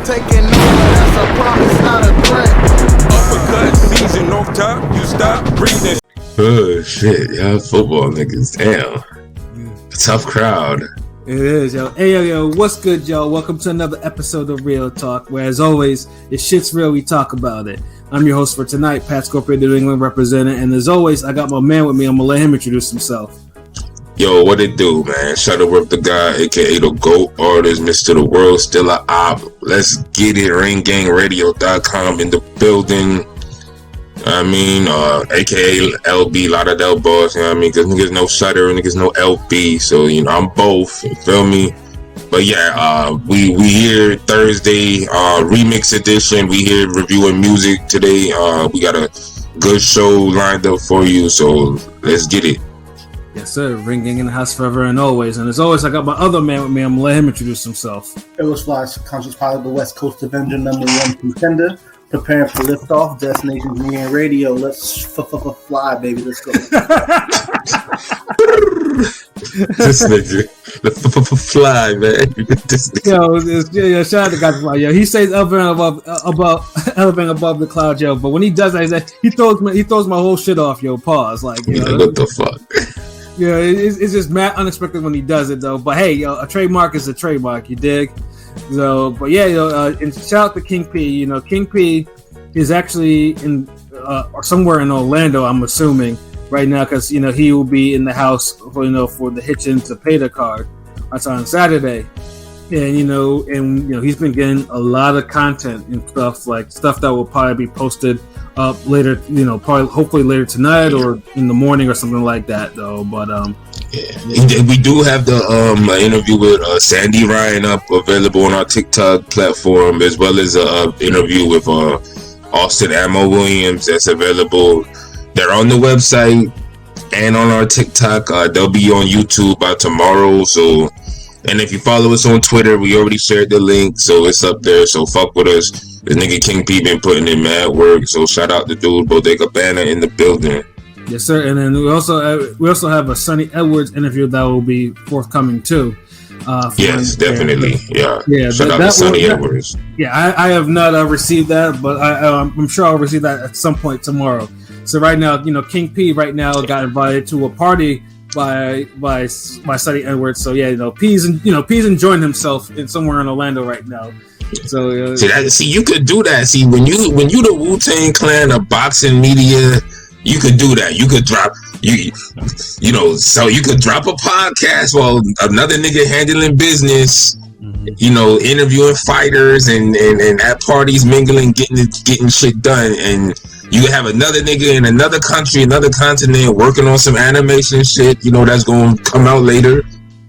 taking over, that's a promise, not a threat. Uppercut season off top, you stop breathing. Oh shit, y'all football niggas, damn. Tough crowd. It is, yo. Hey, yo, what's good, y'all? Welcome to another episode of Real Talk, where, as always, if shit's real, we talk about it. I'm your host for tonight, Pat Scorpio, New England representative, and as always, I got my man with me. I'm gonna let him introduce himself. Yo, what it do, man? Shuttleworth the guy, aka the GOAT artist, Mr. The World, still a op. Let's get it, ringgangradio.com in the building. I mean, aka LB, lot of Del Boss, you know what I mean? Because niggas no Shutter, niggas no LB, so, you know, I'm both, you feel me? But yeah, we here Thursday, remix edition. We here reviewing music today. We got a good show lined up for you, so let's get it. Yes, sir. Ringing in the house forever and always. And as always, I got my other man with me. I'm gonna let him introduce himself. It was Flash, conscious pilot, the West Coast Avenger, #1 contender. Preparing for liftoff, Destination Green Radio. Let's fly, baby. Let's go. This nigga, fly, man. This nigga. Yo, shout out to guys fly. Yo, he says elevating above the cloud, yo. But when he does that, he throws my whole shit off, yo. Pause, like, you know, what the fuck? Yeah, it's just mad unexpected when he does it, though. But hey, yo, a trademark is a trademark. You dig? So, but yeah, and shout out to King P. You know, King P is actually in or somewhere in Orlando, I'm assuming right now, because you know he will be in the house for the Hitchens to pay the card. That's on Saturday, and you know he's been getting a lot of content and stuff that will probably be posted up later. You know, probably hopefully later tonight or in the morning or something like that, though. But yeah, we do have the interview with Sandy Ryan up available on our TikTok platform, as well as an interview with Austin Ammo Williams that's available. They're on the website and on our TikTok. They'll be on YouTube by tomorrow. So, and if you follow us on Twitter, we already shared the link, so it's up there. So fuck with us. This nigga King P been putting in mad work. So shout out to dude Bodega Banner in the building. Yes, sir. And then we also have a Sonny Edwards interview that will be forthcoming too. Yes, definitely. Yeah. Shout out to Sonny Edwards. Yeah, I have not received that, but I'm sure I'll receive that at some point tomorrow. So right now, you know, King P right now got invited to a party by Sonny Edwards. So yeah, you know, P's enjoying himself somewhere in Orlando right now. So see, you could do that. See, when you the Wu-Tang Clan of boxing media. You could do that. You could drop so you could drop a podcast while another nigga handling business, you know, interviewing fighters and at parties mingling, getting shit done, and you have another nigga in another country, another continent working on some animation shit, you know, that's gonna come out later.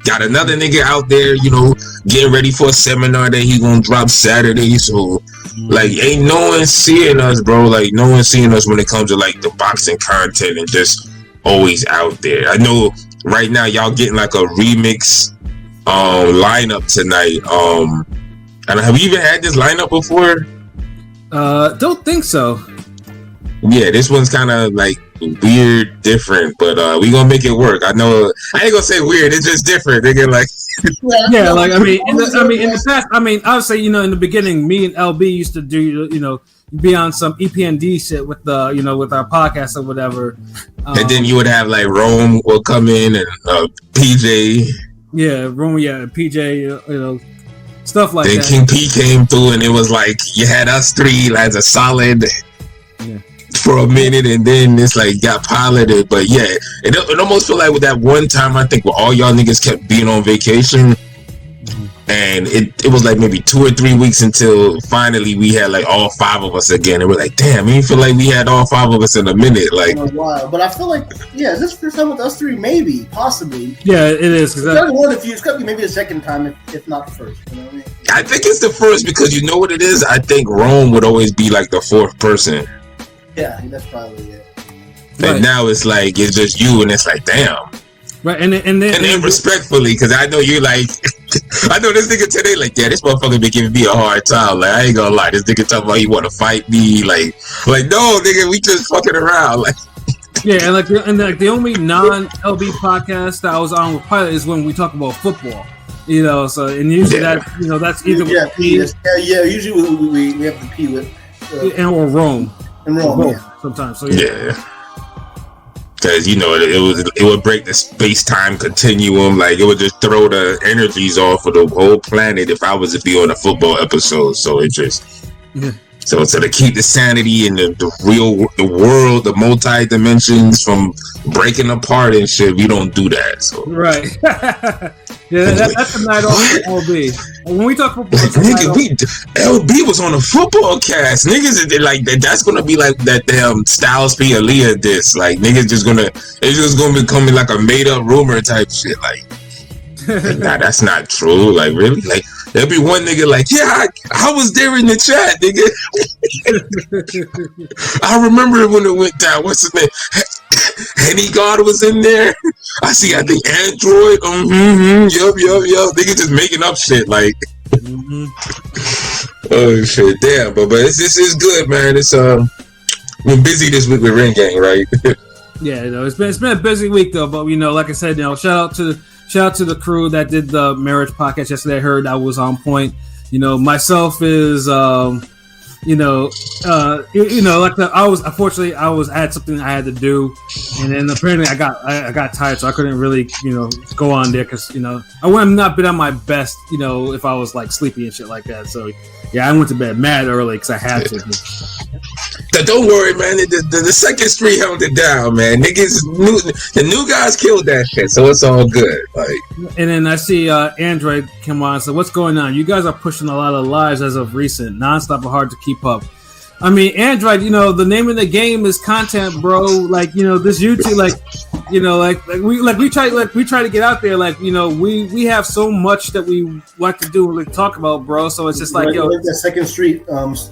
Got another nigga out there, you know, getting ready for a seminar that he gonna drop Saturday. So, like, ain't no one seeing us, bro. Like, no one seeing us when it comes to, like, the boxing content and just always out there. I know right now y'all getting, like, a remix lineup tonight. And have you even had this lineup before? Don't think so. Yeah, this one's kind of, like, weird, different, but we gonna make it work. I know I ain't gonna say weird, it's just different. They get like yeah, like in the past, I would say, you know, in the beginning, me and LB used to do, you know, be on some EPND shit with the, you know, with our podcast or whatever. And then you would have like Rome will come in and PJ. Yeah, Rome, yeah, PJ, you know, stuff like then that. King P came through and it was like you had us three as a solid. Yeah. For a minute, and then it's like got piloted. But yeah, it almost feel like with that one time, I think where all y'all niggas kept being on vacation, and it was like maybe 2 or 3 weeks until finally we had like all 5 of us again, and we're like, damn, we didn't feel like we had all 5 of us in a minute. Like, a while. But I feel like, yeah, is this the first time with us 3? Maybe, possibly. Yeah, it is. It's gotta be maybe the second time, if not the first. You know what I mean? I think it's the first because you know what it is. I think Rome would always be like the 4th person. Yeah, that's probably it. And right. Now it's like it's just you, and it's like, damn. Right, and then respectfully, because I know you're like, I know this nigga today, like, yeah, this motherfucker been giving me a hard time. Like, I ain't gonna lie, this nigga talking about he want to fight me, like no, nigga, we just fucking around, like. Yeah, and the only non-LB podcast that I was on with Pilot is when we talk about football. You know, so and usually that that's either Yeah, with P usually we have the P with or Rome. and Rome. Yeah. Sometimes. So Yeah. Because it would break the space-time continuum. Like it would just throw the energies off of the whole planet if I was to be on a football episode. So it just so to keep the sanity and the world, the multi-dimensions from breaking apart and shit, we don't do that. So right. Yeah, that's a night off for LB. When we talk football, nigga, LB was on a football cast. Niggas like that. That's gonna be like that damn Styles P. Aaliyah diss. Like niggas it's just gonna become like a made up rumor type shit. Like nah, that's not true. Like really, like there'll be one nigga like, yeah, I was there in the chat, nigga. I remember when it went down. What's his name? Henny God was in there. I think Android. Yup. Nigga just making up shit like. Oh shit, damn. But this is good, man. It's we're busy this week with Ring Gang, right? Yeah, it's been a busy week though. But like I said, shout out to the crew that did the marriage podcast yesterday. I heard that was on point. Myself is I had something I had to do, and then apparently I got tired, so I couldn't really go on there because I would have not been on my best if I was like sleepy and shit like that. So yeah, I went to bed mad early because I had to. Don't worry, man. The second street held it down, man. The new guys killed that shit, so it's all good. Like, and then I see Android come on. So what's going on? You guys are pushing a lot of lives as of recent, nonstop, and hard to keep up. I mean, Android, the name of the game is content, bro. Like, this YouTube, we try to get out there. Like, we have so much that we like to do and like, talk about, bro. So it's just like, that second street,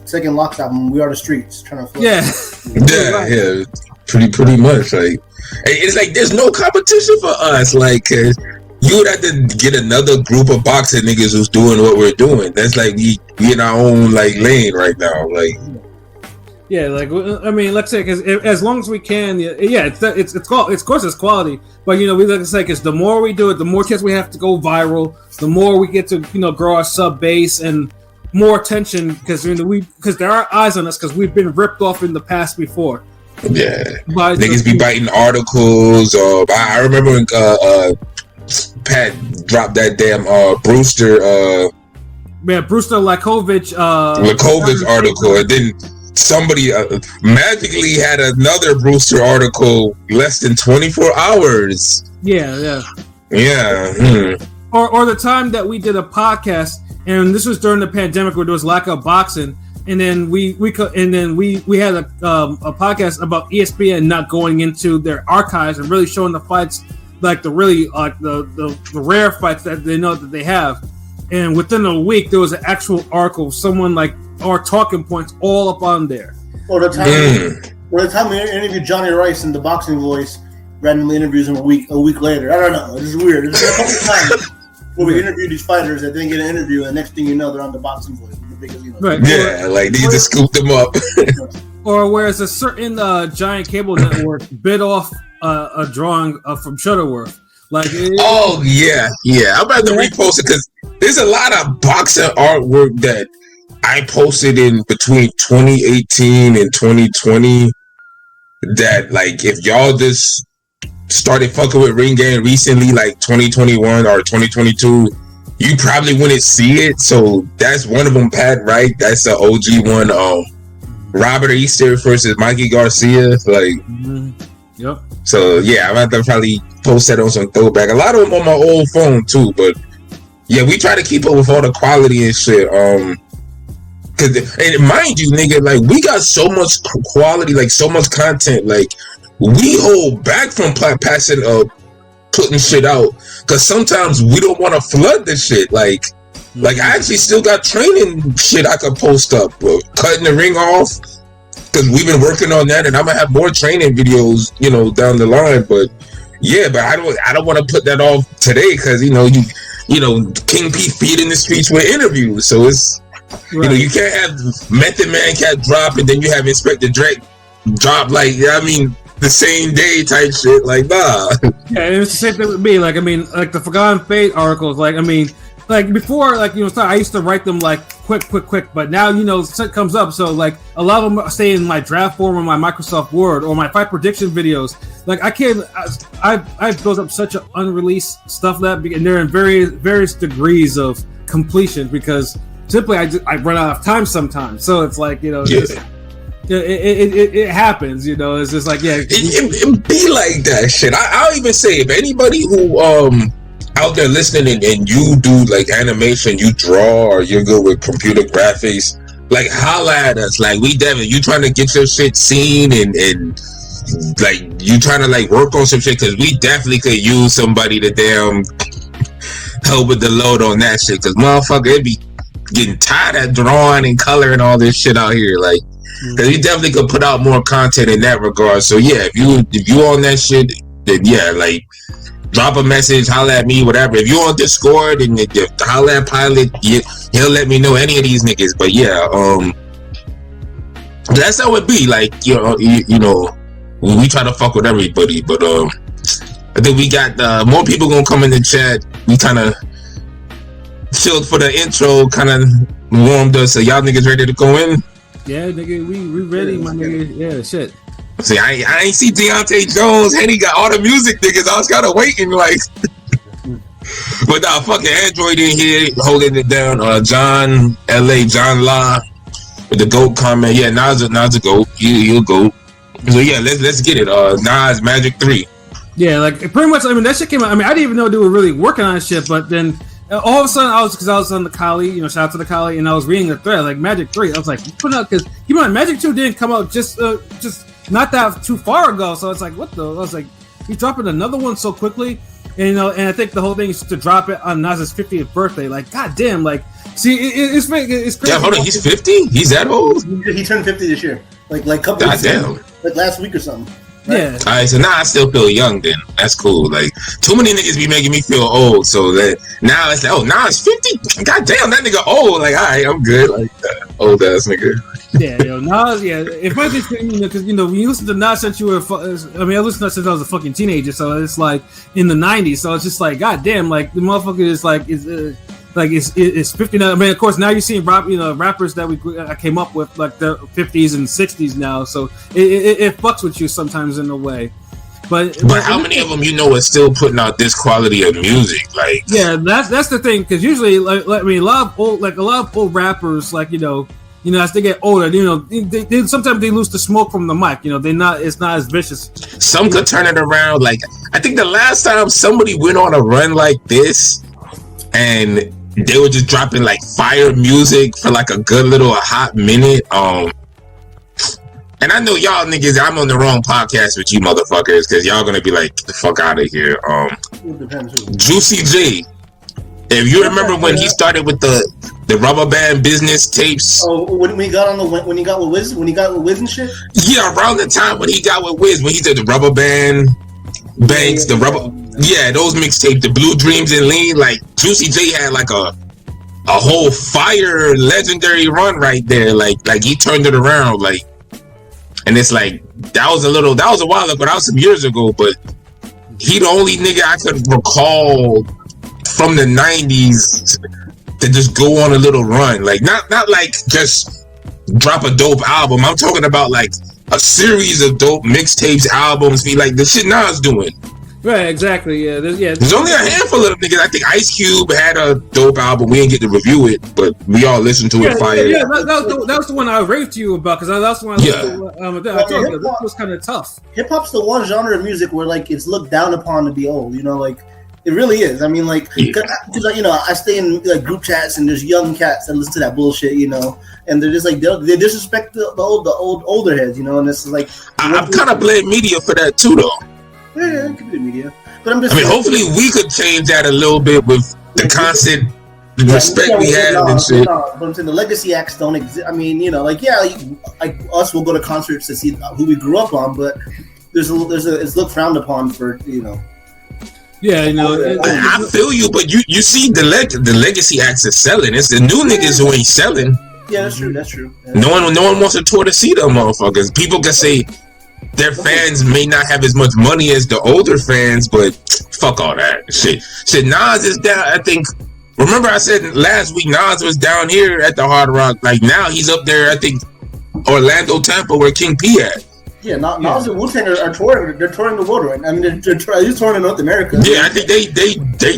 second Locks album. We Are the Streets, trying to. Yeah. Yeah. Pretty much. Like, it's like there's no competition for us. Like, you would have to get another group of boxing niggas who's doing what we're doing. That's like we in our own like lane right now. Like. Yeah, like I mean, let's say because as long as we can, it's quality. But we like to say because the more we do it, the more chance we have to go viral. The more we get to grow our sub base and more attention because there are eyes on us because we've been ripped off in the past before. Yeah, niggas be biting articles. I remember when Pat dropped that damn Brewster. Brewster Lakovic article, and then. Somebody magically had another Brewster article less than 24 hours. Yeah. Hmm. Or the time that we did a podcast, and this was during the pandemic where there was lack of boxing, and then we had a podcast about ESPN not going into their archives and really showing the fights, like the really the rare fights that they know that they have. And within a week, there was an actual article, someone like our talking points all up on there. Or the time we interviewed Johnny Rice in the Boxing Voice, randomly interviews him a week later. I don't know. It's just weird. There's a couple times where we interviewed these fighters that didn't get an interview, and next thing you know, they're on the Boxing Voice. Because, right. Yeah, like they just scooped them up. Or whereas a certain giant cable network bid off a drawing from Shutterworth. Like, I'm about to repost it because there's a lot of boxing artwork that I posted in between 2018 and 2020 that, like, if y'all just started fucking with Ring Gang recently, like 2021 or 2022, you probably wouldn't see it. So that's one of them, Pat, right? That's the OG one. Robert Easter versus Mikey Garcia. Like, yep. So yeah, I'm about to probably post that on some throwback. A lot of them on my old phone too, but yeah, we try to keep up with all the quality and shit. Cause, and mind you, nigga, like we got so much quality, like so much content, like we hold back from passing putting shit out, cause sometimes we don't want to flood the shit. Like I actually still got training shit I could post up, cutting the ring off, cause we've been working on that, and I'm gonna have more training videos, down the line. But yeah, but I don't want to put that off today, cause you King P feeding the streets with interviews, so it's. Right. You can't have Method Man Cat drop and then you have Inspector Drake drop the same day type shit. Like, nah. Yeah, and it's the same thing with me. Like, the Forgotten Fate articles. Like, like before, like I used to write them like quick, but now it comes up. So like a lot of them stay in my draft form or my Microsoft Word or my fight prediction videos. Like I can't, I've built up such an unreleased stuff and they're in various degrees of completion because simply I run out of time sometimes. So it's like it happens. It's just like it be like that shit. I'll even say if anybody who out there listening and you do like animation, you draw, or you're good with computer graphics, like holla at us. Like we definitely, you trying to get your shit seen and like you trying to like work on some shit, because we definitely could use somebody to damn help with the load on that shit, because motherfucker, it be getting tired of drawing and coloring all this shit out here. Like because we definitely could put out more content in that regard. So yeah, if you on that shit, then yeah, like drop a message, holla at me, whatever. If you on Discord and holla at Pilot, he'll let me know any of these niggas. But yeah, that's how it be. Like we try to fuck with everybody, but I think we got more people gonna come in the chat. We kind of chilled for the intro, kind of warmed us. So y'all niggas ready to go in? Yeah, nigga, we ready, my nigga. Yeah, shit. See, I ain't see Deontay Jones, and he got all the music niggas. I was kind of waiting, like. But fucking Android in here holding it down. John La with the GOAT comment. Yeah, Nas a GOAT. He'll GOAT. So yeah, let's get it. Nas Magic 3. Yeah, like pretty much. I mean, that shit came out. I mean, I didn't even know they were really working on shit. But then all of a sudden, I was on the Kali. Shout out to the Kali, and I was reading the thread like Magic 3. I was like, put out because Magic 2 didn't come out just not that too far ago. So it's like, what the? I was like, he's dropping another one so quickly. And and I think the whole thing is to drop it on Nas's 50th birthday. Like, goddamn, like, see, it's crazy. Yeah, hold on, he's 50? He's that old? He turned 50 this year. Like couple of like last week or something. Right? Yeah. All right, so now I still feel young then. That's cool. Like, too many niggas be making me feel old. So that now it's like, oh, now it's 50? Goddamn, that nigga old. Like, all right, I'm good. Like, old ass nigga. Yeah, Nas, yeah. If my thing, because when you listen to Nas since you were, I listened to Nas since I was a fucking teenager, so it's like in the '90s. So it's just like, goddamn, like the motherfucker is like, it's 59. I mean, of course, now you're seeing rappers that I came up with like the 50s and 60s now. So it fucks with you sometimes in a way. But how many of them are still putting out this quality of music? Like, yeah, that's the thing. Because usually, a lot of old rappers, like as they get older, they sometimes they lose the smoke from the mic. It's not as vicious. Some could turn it around. Like, I think the last time somebody went on a run like this, and they were just dropping like fire music for like a good little hot minute. And I know y'all niggas, I'm on the wrong podcast with you motherfuckers, because y'all gonna be like, the fuck out of here. Juicy J. If you remember when he started with the rubber band business tapes. Oh, when he got with Wiz and shit? Yeah, around the time when he got with Wiz, when he did the rubber band banks, those mixtapes, the Blue Dreams and Lean, like Juicy J had like a whole fire legendary run right there. Like he turned it around, like, and it's like that was a while ago, that was some years ago, but he the only nigga I could recall from the 90s to just go on a little run. Like not like just drop a dope album. I'm talking about like a series of dope mixtapes, albums, be like the shit Nas doing. Right, exactly. Yeah, there's only a handful of them niggas. I think Ice Cube had a dope album. We didn't get to review it, but we all listened to it. Fire. Yeah, that was the one I raved to you about, because that's the one I told you, this was kind of tough. Hip hop's the one genre of music where like it's looked down upon to be old. Like it really is. I mean, like, because I stay in like group chats and there's young cats that listen to that bullshit, and they're just like they disrespect the older heads, and it's like I'm kind of blame media for that too, though. Yeah, it could be the media, but I'm just. Hopefully we could change that a little bit with the constant respect we have and shit. But I'm saying the legacy acts don't exist. I mean, like us will go to concerts to see who we grew up on, but it's looked frowned upon for. Yeah, I feel you, but you see the legacy acts are selling. It's the new niggas who ain't selling. Yeah, that's true. That's true. No one wants a tour to see them motherfuckers. People can say their fans may not have as much money as the older fans, but fuck all that shit. Nas is down. I think Remember I said last week Nas was down here at the Hard Rock. Like now he's up there, I think, Orlando, Tampa, where King P at. Yeah, Nas and Wu-Tang are touring. They're touring the world right now. I mean, they're touring in North America. Yeah, I think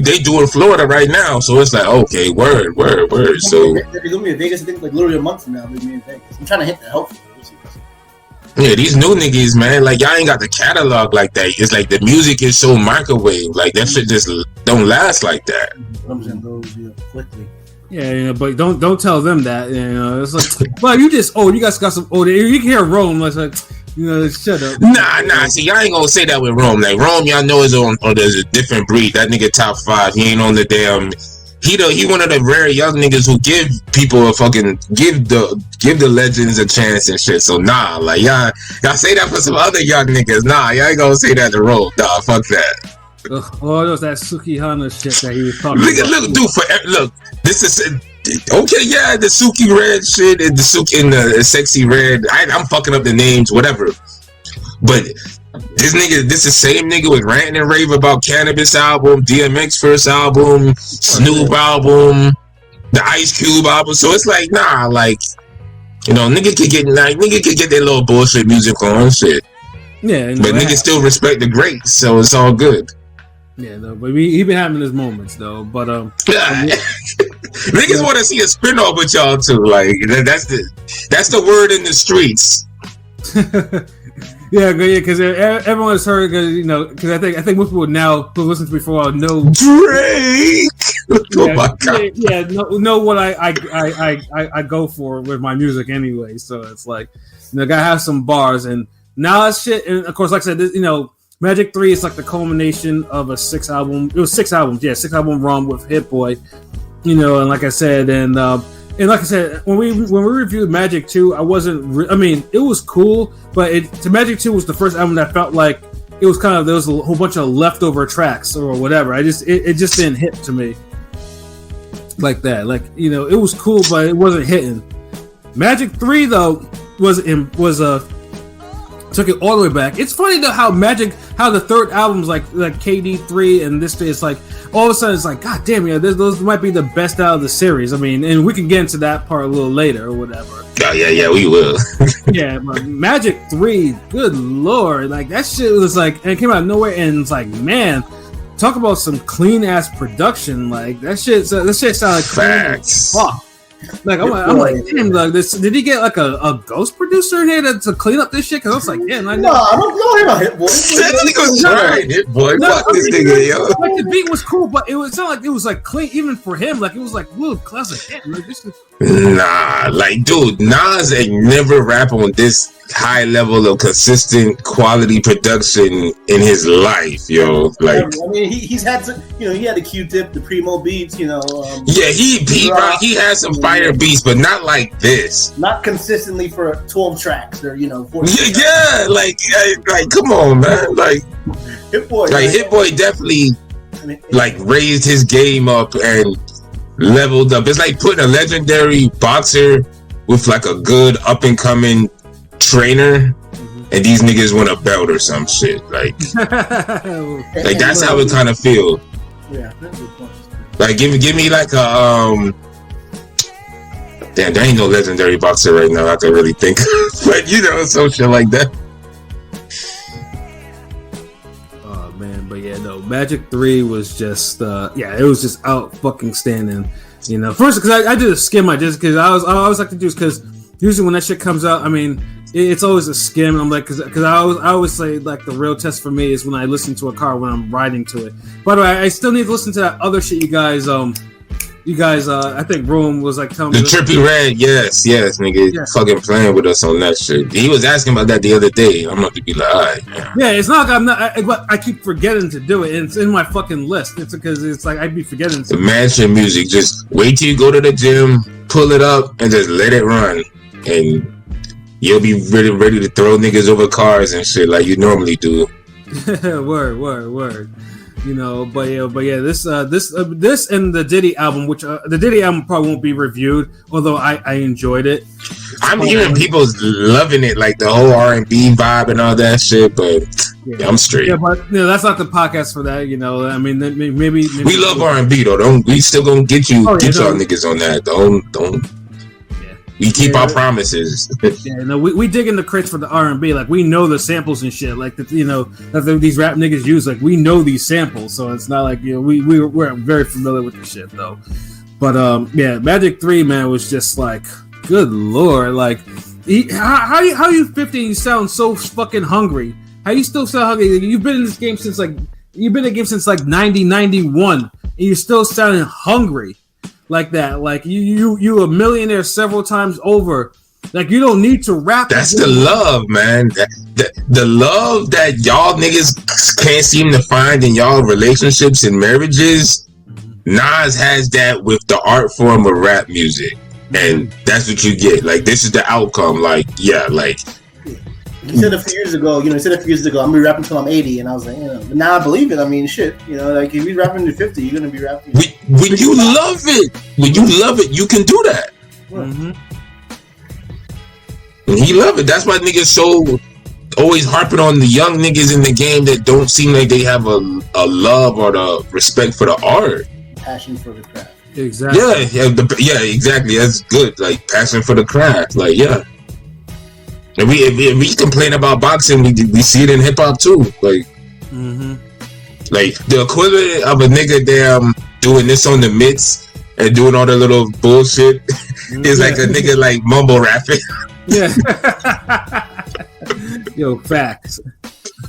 they doing Florida right now. So it's like, okay, word. So they're going to be in Vegas, I think, like literally a month from now. They'll be in Vegas. I'm trying to hit the help. yeah, these new niggas, man, like y'all ain't got the catalog like that. It's like the music is so microwave. Like that shit just don't last like that. Quickly. Yeah, but don't tell them that. It's like, well, you guys got some old. You can hear Rome. It's like, shut up. Nah. See, y'all ain't gonna say that with Rome. Like Rome, y'all know is on. Or there's a different breed. That nigga top 5. He ain't on the damn. He one of the rare young niggas who give people a fucking give the legends a chance and shit. So nah, like y'all say that for some other young niggas. Nah, y'all ain't gonna say that to Rome. Nah, fuck that. Oh, it was that Sukihana shit that he was talking about. Look, dude, look. This is okay. Yeah, the Suki Red shit and the Suki and the Sexy Red. I'm fucking up the names, whatever. But this is same nigga with ranting and rave about Cannabis album, DMX first album, Snoop album, the Ice Cube album. So it's like, nah, like, nigga could get their little bullshit music on shit. Yeah, but niggas still respect the greats, so it's all good. Yeah, no, but he been having his moments though. But niggas want to see a spinoff with y'all too. Like that's the word in the streets. Yeah, because everyone has heard, because I think most people now who listen to me for a while know Drake. Oh my god! Yeah, know what I go for with my music anyway. So it's like, gotta have some bars and Nas shit, and of course, like I said, Magic 3 is like the culmination of a 6 album. It was 6 albums, 6 album run with Hit Boy, and like I said, and like I said, when we reviewed Magic 2, I wasn't. I mean, it was cool, but Magic 2 was the first album that felt like it was kind of, there was a whole bunch of leftover tracks or whatever. It just didn't hit to me like that. Like, it was cool, but it wasn't hitting. Magic 3 though took it all the way back. It's funny though how the third album's like KD3 and this, it's like all of a sudden it's like, god damn, those might be the best out of the series. I mean, and we can get into that part a little later or whatever. Yeah, we will. Yeah, but Magic 3, good lord, like that shit was like, and it came out of nowhere, and it's like, man, talk about some clean ass production. Like that shit sounded clean as fuck. Like I'm like, damn, like this. Did he get like a ghost producer in here to clean up this shit? Because I was like, damn, I know. No, I don't hear about Hit Boy. That nigga was right, Hit Boy. Fuck this nigga, yo. Like the beat was cool, but it sounded like it was like clean, even for him. Like it was like, whoa, classic. Damn, like this is... Nah, like dude, Nas ain't never rap on this high level of consistent quality production in his life, yo. Like, I mean, he's had to, he had a Q-Tip, the Primo beats, yeah, he has some fire beats, but not like this. Not consistently for 12 tracks or 14 yeah, like come on, man. Like Hit Boy, Hit Boy definitely like raised his game up and leveled up. It's like putting a legendary boxer with like a good up and coming trainer, and these niggas want a belt or some shit. Like that's how it kind of feel. Yeah, that's a good point. Like give me like a damn, there ain't no legendary boxer right now I can really think of. But some shit like that. Oh man, but yeah, no, Magic 3 was just it was just out fucking standing. First because I did a skim, because I always like to do, because usually when that shit comes out, I mean, it's always a skim. And I'm like, because I always say like the real test for me is when I listen to a car when I'm riding to it. By the way, I still need to listen to that other shit you guys I think Rome was like telling me the Trippy Red, yes, nigga, fucking playing with us on that shit. He was asking about that the other day. I'm about to be like, all right, man. Yeah, it's not like I'm not, but I keep forgetting to do it, and it's in my fucking list. It's because it's like I'd be forgetting. The mansion music, just wait till you go to the gym, pull it up, and just let it run, and you'll be ready to throw niggas over cars and shit like you normally do. Word. You know, but yeah, this and the Diddy album, which the Diddy album probably won't be reviewed, although I enjoyed it. I'm hearing people loving it, like the whole R&B vibe and all that shit, but yeah, I'm straight. Yeah, but that's not the podcast for that. You know, I mean, maybe we love R&B though. We still gonna get y'all niggas on that. Don't. We keep our promises. Yeah, no, we dig in the crates for the R&B. Like, we know the samples and shit. Like, that these rap niggas use. Like, we know these samples, so it's not like we're very familiar with the shit though. But Magic 3, man, was just like, good lord, like, how you 50 and you sound so fucking hungry? How you still sound hungry? You've been in this game since like 90, 91, and you're still sounding hungry. Like that, like you a millionaire several times over. Like, you don't need to rap. That's the love, man. The love that y'all niggas can't seem to find in y'all relationships and marriages. Nas has that with the art form of rap music, and that's what you get. Like, this is the outcome. Like, yeah, like. He said a few years ago, I'm gonna be rapping until I'm 80, and I was like, but now I believe it. I mean, shit, like, if he's rapping to 50, you're gonna be rapping. When you love it, you can do that. Mm-hmm. And he love it. That's why niggas so always harping on the young niggas in the game that don't seem like they have a love or the respect for the art. Passion for the craft. Exactly. Yeah, exactly. That's good. Like, passion for the craft. Like, yeah. And we complain about boxing, we see it in hip hop too. Like, like the equivalent of a nigga damn doing this on the mitts and doing all the little bullshit is like a nigga like mumble rapping. Yeah. Yo, facts.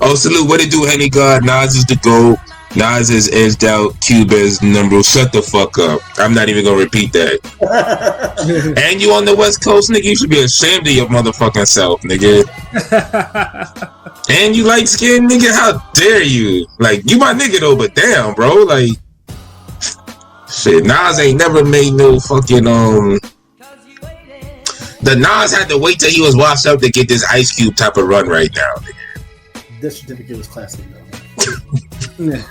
Oh, salute! What it do, Henny God? Nas is the GOAT. Nas is edged out. Cube is number. Shut the fuck up. I'm not even gonna repeat that. And you on the West Coast, nigga? You should be ashamed of your motherfucking self, nigga. And you light skin, nigga? How dare you? Like, you my nigga though, but damn, bro. Like, shit. Nas ain't never made no fucking The Nas had to wait till he was washed up to get this Ice Cube type of run right now, nigga. This certificate was classic though. Yeah.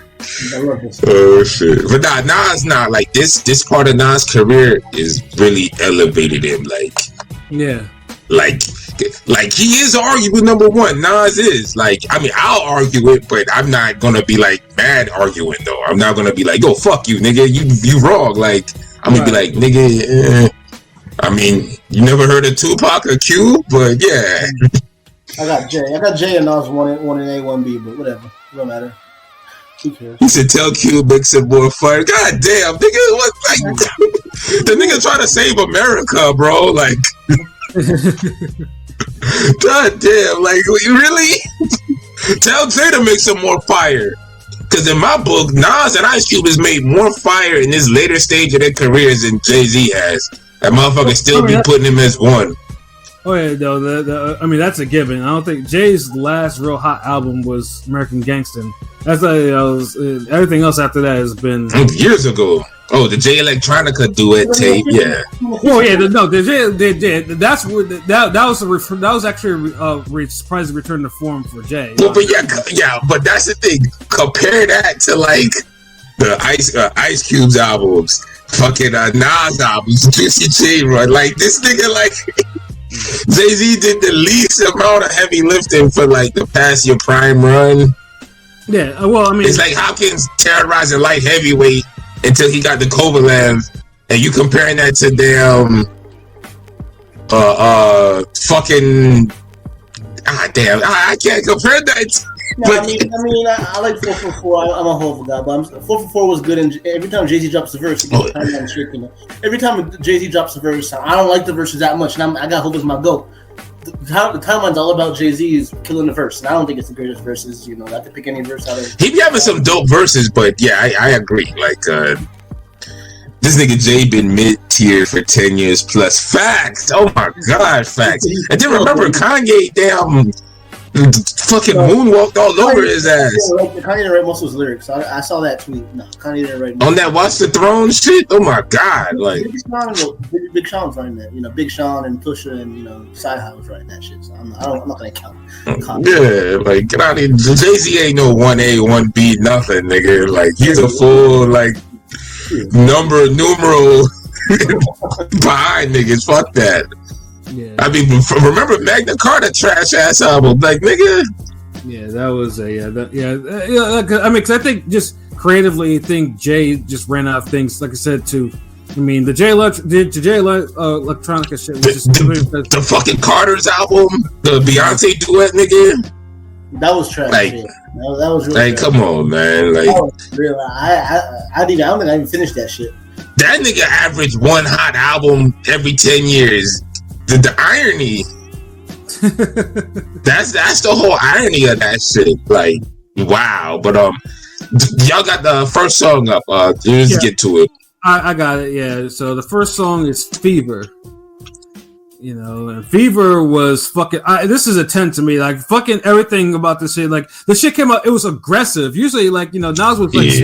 I love this. Oh shit! But Nas not like this part of Nas' career is really elevated him. Like, yeah, like he is arguing number one. Nas is like, I mean, I'll argue it, but I'm not gonna be like mad arguing though. I'm not gonna be like, yo, fuck you, nigga, you wrong. Like, I'm gonna be like, nigga. I mean, you never heard of Tupac or Cube, but yeah. I got Jay and Nas one in A, one B, but whatever, it don't matter. Who cares? He said, "Tell Cube make some more fire." God damn, nigga, what? Like, the nigga trying to save America, bro. Like, god damn, like, really? Tell Jay to make some more fire. Because in my book, Nas and Ice Cube has made more fire in this later stage of their careers than Jay-Z has. That motherfucker still be putting him as one. Oh yeah, though. I mean, that's a given. I don't think Jay's last real hot album was American Gangstin'. That's everything else after that has been years ago. Oh, the Jay Electronica duet tape, yeah. Oh yeah, that's what that was actually a surprising return to form for Jay. Well, but but that's the thing. Compare that to like the Ice Cube's albums, fucking Nas albums, Juicy J run. Like, this nigga, like, Jay-Z did the least amount of heavy lifting for like the past your prime run. Yeah, well, I mean, it's like Hopkins terrorizing light heavyweight until he got the Kovalev, and you comparing that to damn fucking damn, I can't compare that. No, I mean, I like 444. I'm a Hova guy, but 444 was good. And every time Jay-Z drops a verse, every time Jay-Z drops a verse, I don't like the verses that much, and I got Hova as my GOAT. The timeline's all about Jay-Z's killing the verse, and I don't think it's the greatest verses. I have to pick any verse out of. He be having some dope verses, but yeah, I agree. Like, this nigga Jay been mid-tier for 10 years plus. Facts. Oh my god, facts. And then remember Kanye, damn. Fucking moonwalked all over his ass. Kanye didn't write most of his lyrics. I saw that tweet. No, Kanye didn't write. On that Watch the Throne shit? Oh my god! Like Big Sean's writing that. Big Sean and Pusha and Sci-Hi was writing that shit. So I'm not gonna count. Yeah, like get out of here. Jay-Z ain't no 1A, 1B, nothing, nigga. Like he's a full like numeral behind niggas. Fuck that. Yeah. I mean, remember Magna Carta trash ass album, like nigga. Yeah, that was a I mean, cause I think just creatively, I think Jay just ran out of things. Like I said, the Jay Electronica shit was just the fucking Carter's album, the Beyonce duet, nigga. That was trash. Like, that was really like, come on, man. Like, I don't think I even finished that shit. That nigga averaged one hot album every 10 years. The irony. that's the whole irony of that shit. Like, wow. But y'all got the first song up. Let's get to it. I got it. Yeah. So the first song is Fever. And Fever was fucking. This is a 10 to me. Like fucking everything about this shit. Like the shit came out. It was aggressive. Usually, like Nas was like.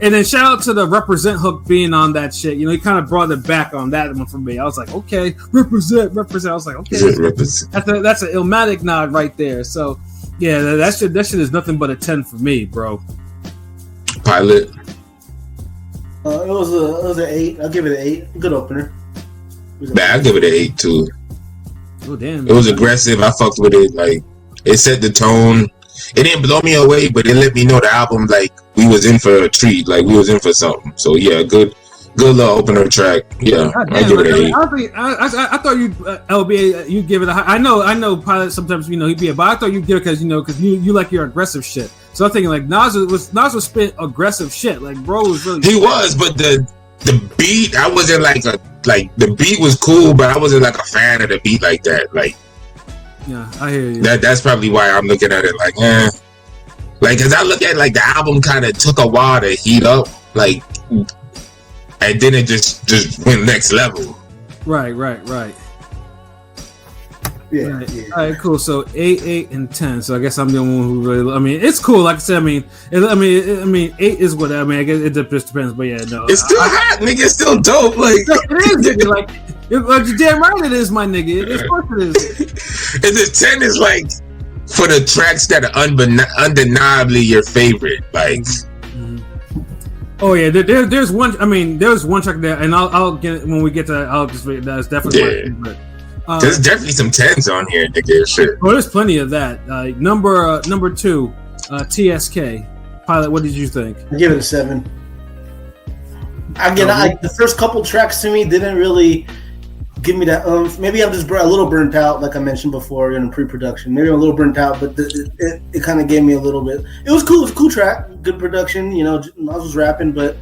And then shout out to the Represent hook being on that shit. He kind of brought it back on that one for me. I was like, okay, represent. I was like, okay, that's an Illmatic nod right there. So, yeah, that shit is nothing but a 10 for me, bro. Pilot. It was an 8. I'll give it an 8. Good opener. I'll give it an 8 too. Oh damn! It was aggressive. I fucked with it. Like it set the tone. It didn't blow me away, but it let me know the album, like, we was in for a treat, like, we was in for something. So, yeah, good little opener track. Yeah, I give it an 8. I thought you'd, LBA, you'd give it a high. I know Pilot sometimes, he'd be a, but I thought you'd give it because you like your aggressive shit. So I'm thinking, like, Nas was spit aggressive shit. Like, bro was really... He was, but the beat, I wasn't the beat was cool, but I wasn't, like, a fan of the beat like that. Like, yeah, I hear you. That's probably why I'm looking at it like, like, cause I look at like the album kind of took a while to heat up, like, and then it just went next level. Right. Yeah. All right, cool. So 8, and 10. So I guess I'm the only one who really. I mean, it's cool. Like I said, I mean, 8 is what I mean. I guess it just depends. But yeah, no, it's still hot, nigga. It's still dope. Like it is, nigga. Like you're damn right, it is, my nigga. Of course it is. And the 10 is like for the tracks that are undeniably your favorite. Like, oh yeah, there's one. I mean, there's one track there, and I'll get it when we get to that. I'll just wait. That's definitely my favorite. There's definitely some 10s on here, nigga. Shit. Well, there's plenty of that. Number 2, TSK. Pilot, what did you think? I give it a 7. Again, the first couple tracks to me didn't really give me that. Maybe I'm just a little burnt out, like I mentioned before in pre-production. Maybe I'm a little burnt out, but it kind of gave me a little bit. It was cool. It was a cool track, good production. I was rapping, but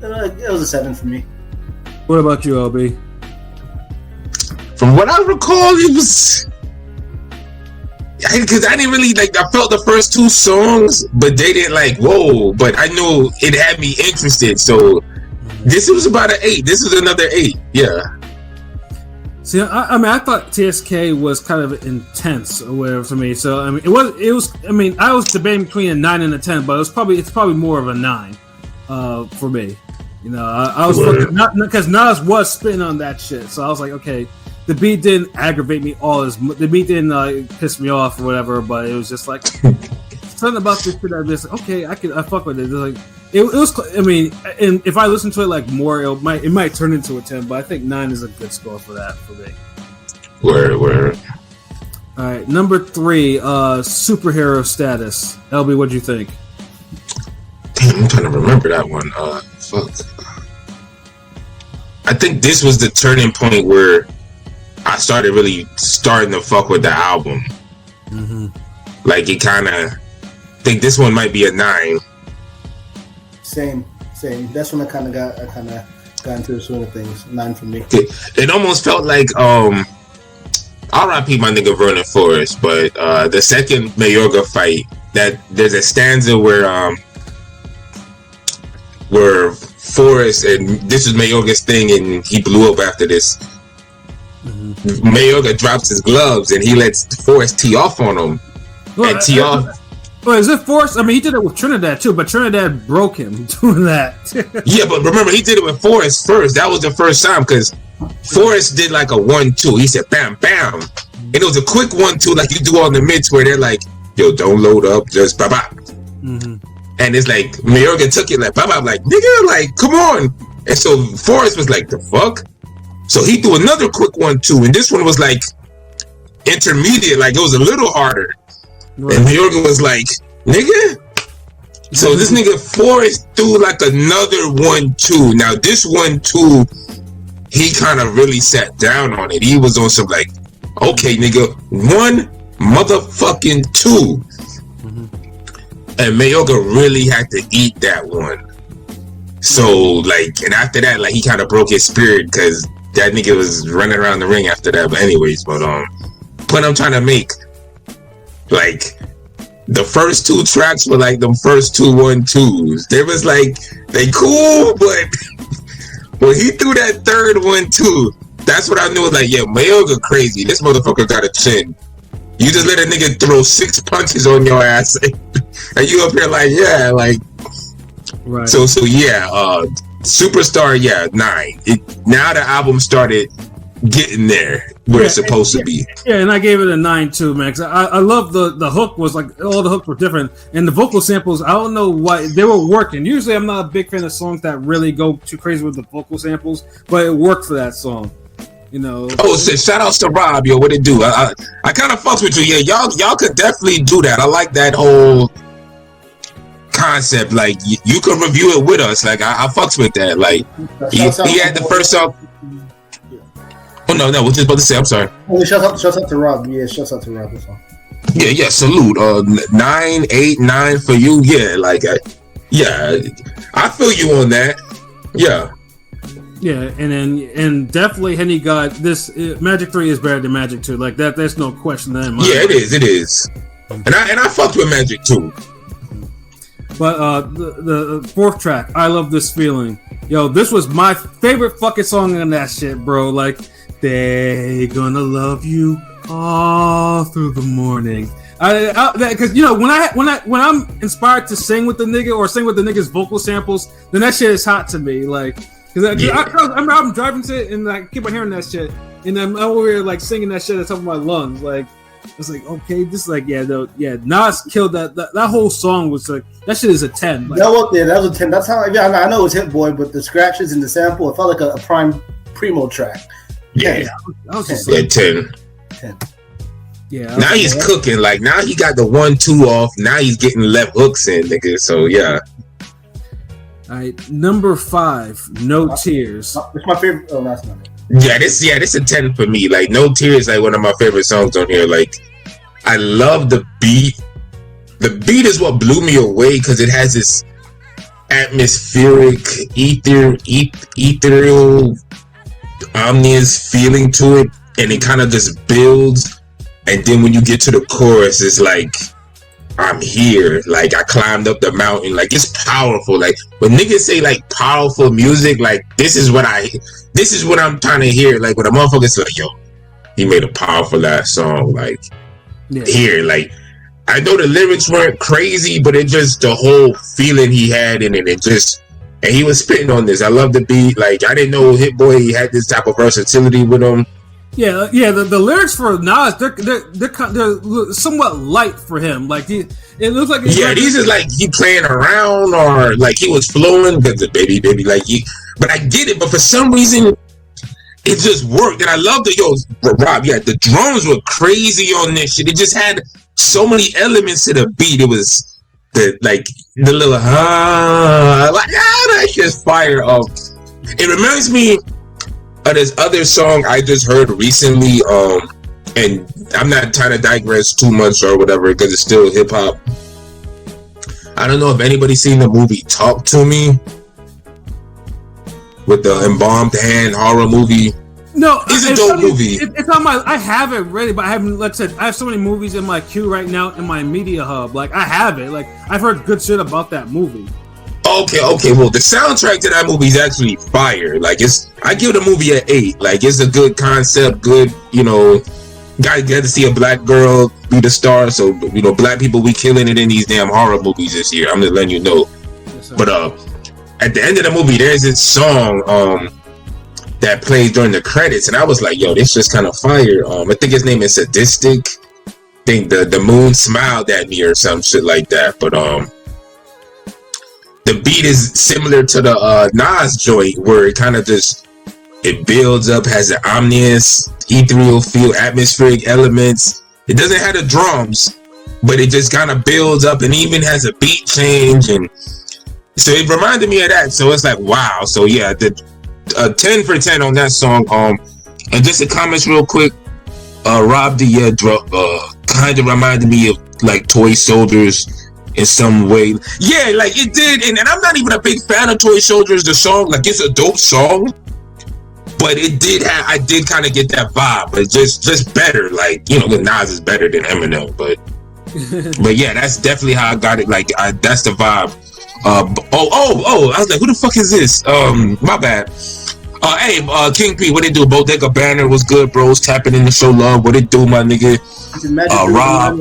it was a 7 for me. What about you, LB? From what I recall, it was because I didn't really like. I felt the first 2 songs, but they didn't like. Whoa! But I knew it had me interested. So this was about an 8. This is another 8. Yeah. See, I mean, I thought TSK was kind of intense or whatever to me. So I mean, it was. I mean, I was debating between a 9 and a 10, but it's probably more of a 9 for me. I was not because Nas was spitting on that shit. So I was like, okay. The beat didn't aggravate me the beat didn't piss me off or whatever, but it was just like something about this shit. I just okay, I fuck with it. It was. I mean, and if I listen to it like more, it might turn into a 10. But I think 9 is a good score for that for me. Word. All right, number 3, superhero status. LB, what'd you think? Damn, I'm trying to remember that one. Fuck. I think this was the turning point where I started to fuck with the album. Mm-hmm. Like it kind of, I think this one might be a 9. Same. That's when I kind of got into the swing of things. 9 for me. It almost felt like R.I.P. my nigga Vernon Forrest, but the second Mayorga fight, that there's a stanza where Forrest, and this is Mayorga's thing, and he blew up after this. Mayorga drops his gloves and he lets Forrest tee off on him, And T.R. Well, is it Forrest? I mean, he did it with Trinidad too, but Trinidad broke him doing that. Yeah, but remember, he did it with Forrest first. That was the first time because Forrest did like a 1-2. He said bam, bam. And it was a quick 1-2 like you do on the mids where they're like, yo, don't load up, just bye bye. Mm-hmm. And it's like, Mayorga took it like bye bye, like, nigga, like, come on. And so Forrest was like, the fuck? So he threw another quick 1-2. And this one was like intermediate, like it was a little harder. Right. And Mayorga was like, nigga. So this nigga Forrest threw like another 1-2. Now this 1-2, he kind of really sat down on it. He was on some like, okay, nigga, 1 motherfucking 2. Mm-hmm. And Mayorga really had to eat that one. So like, and after that, like he kind of broke his spirit because that nigga was running around the ring after that. But anyways, but point I'm trying to make, like, the first 2 tracks were like them first 2 1-2s. They was like, they cool, but when he threw that third 1-2, that's what I knew. Like, yeah, Mayorga crazy. This motherfucker got a chin. You just let a nigga throw 6 punches on your ass, and you up here like, yeah, like. Right. So yeah, Superstar, yeah, 9. Now the album started getting there where it's supposed to be. Yeah, and I gave it a 9 too, man. Cause I love the hook was like all the hooks were different, and the vocal samples. I don't know why they were working. Usually, I'm not a big fan of songs that really go too crazy with the vocal samples, but it worked for that song. You know. Oh, so shout outs to Rob, yo. What it do? I kind of fucks with you. Yeah, y'all could definitely do that. I like that whole concept. Like you can review it with us. Like I fucks with that. Like he had the first song. Oh no, what you about to say? I'm sorry. Oh, shout out to Rob. Yeah, shout out to Rob. That's all. Yeah. Salute. 9, 8, 9 for you. Yeah, like I feel you on that. Yeah. Yeah, and definitely Henny got this. Magic 3 is better than Magic 2. Like that. There's no question there. Yeah, it is. And I fucked with Magic 2. But the 4th track, I Love This Feeling. Yo, this was my favorite fucking song in that shit, bro. Like, they gonna love you all through the morning. Because you know when I'm inspired to sing with the nigga or sing with the nigga's vocal samples, then that shit is hot to me. Like, I'm driving to it and I keep on hearing that shit, and I'm over here like singing that shit at the top of my lungs. Like, it's like, okay, this is like, Nas killed that whole song was like, that shit is a 10. Like, that was a 10. That's how I know it's Hit Boy, but the scratches and the sample, it felt like a primo track. Yeah, I was just 10. Yeah. Now he's cooking. Like now he got the 1-2 off. Now he's getting left hooks in, nigga. So yeah. All right, number 5, No Tears. It's my favorite. Oh, that's not it. Yeah, this a 10 for me. Like No Tears, like one of my favorite songs on here. Like I love the beat. The beat is what blew me away because it has this atmospheric, ethereal, ominous feeling to it, and it kind of just builds. And then when you get to the chorus, it's like, I'm here. Like I climbed up the mountain. Like it's powerful. Like when niggas say like powerful music, like this is what I'm trying to hear. Like when a motherfucker's like, yo, he made a powerful ass song. Like here, like I know the lyrics weren't crazy, but it just the whole feeling he had in it. And he was spitting on this. I love the beat. Like I didn't know Hit Boy he had this type of versatility with him. Yeah. The lyrics for Nas, they're somewhat light for him. Like it looks like these is like he playing around or like he was flowing because the baby like but I get it. But for some reason, it just worked, and I love Rob. Yeah, the drums were crazy on this shit. It just had so many elements to the beat. It was the little that just fire up. It reminds me of this other song I just heard recently, and I'm not trying to digress too much or whatever because it's still hip hop. I don't know if anybody's seen the movie Talk to Me with the embalmed hand horror movie. No, it's a dope movie. It's on my. I have it ready, but I haven't. Like I said, I have so many movies in my queue right now in my media hub. Like I have it. Like I've heard good shit about that movie. Okay. Well, the soundtrack to that movie is actually fire. Like I give the movie an 8. Like it's a good concept, good, got to see a black girl be the star. So black people, we killing it in these damn horror movies this year. I'm just letting you know. Yes, but at the end of the movie, there's this song that plays during the credits, and I was like, yo, this just kind of fire. I think his name is Sadistic. I think the moon smiled at me or some shit like that. But the beat is similar to the Nas joint, where it kind of just it builds up, has an ominous, ethereal feel, atmospheric elements. It doesn't have the drums, but it just kind of builds up, and even has a beat change, and so it reminded me of that. So it's like, wow. So yeah, the 10 for 10 on that song. And just the comments real quick. Rob the kind of reminded me of like Toy Soldiers in some way. Yeah, like it did. And I'm not even a big fan of Toy Soldiers, the song. Like, it's a dope song, but it did I did kind of get that vibe, but just better. Like, the Nas is better than Eminem, but yeah, that's definitely how I got it. Like, that's the vibe. I was like, who the fuck is this? My bad. Hey, King P, what it do? Bodega Banner was good, bros. Tapping in to show love. What it do, my nigga? Rob.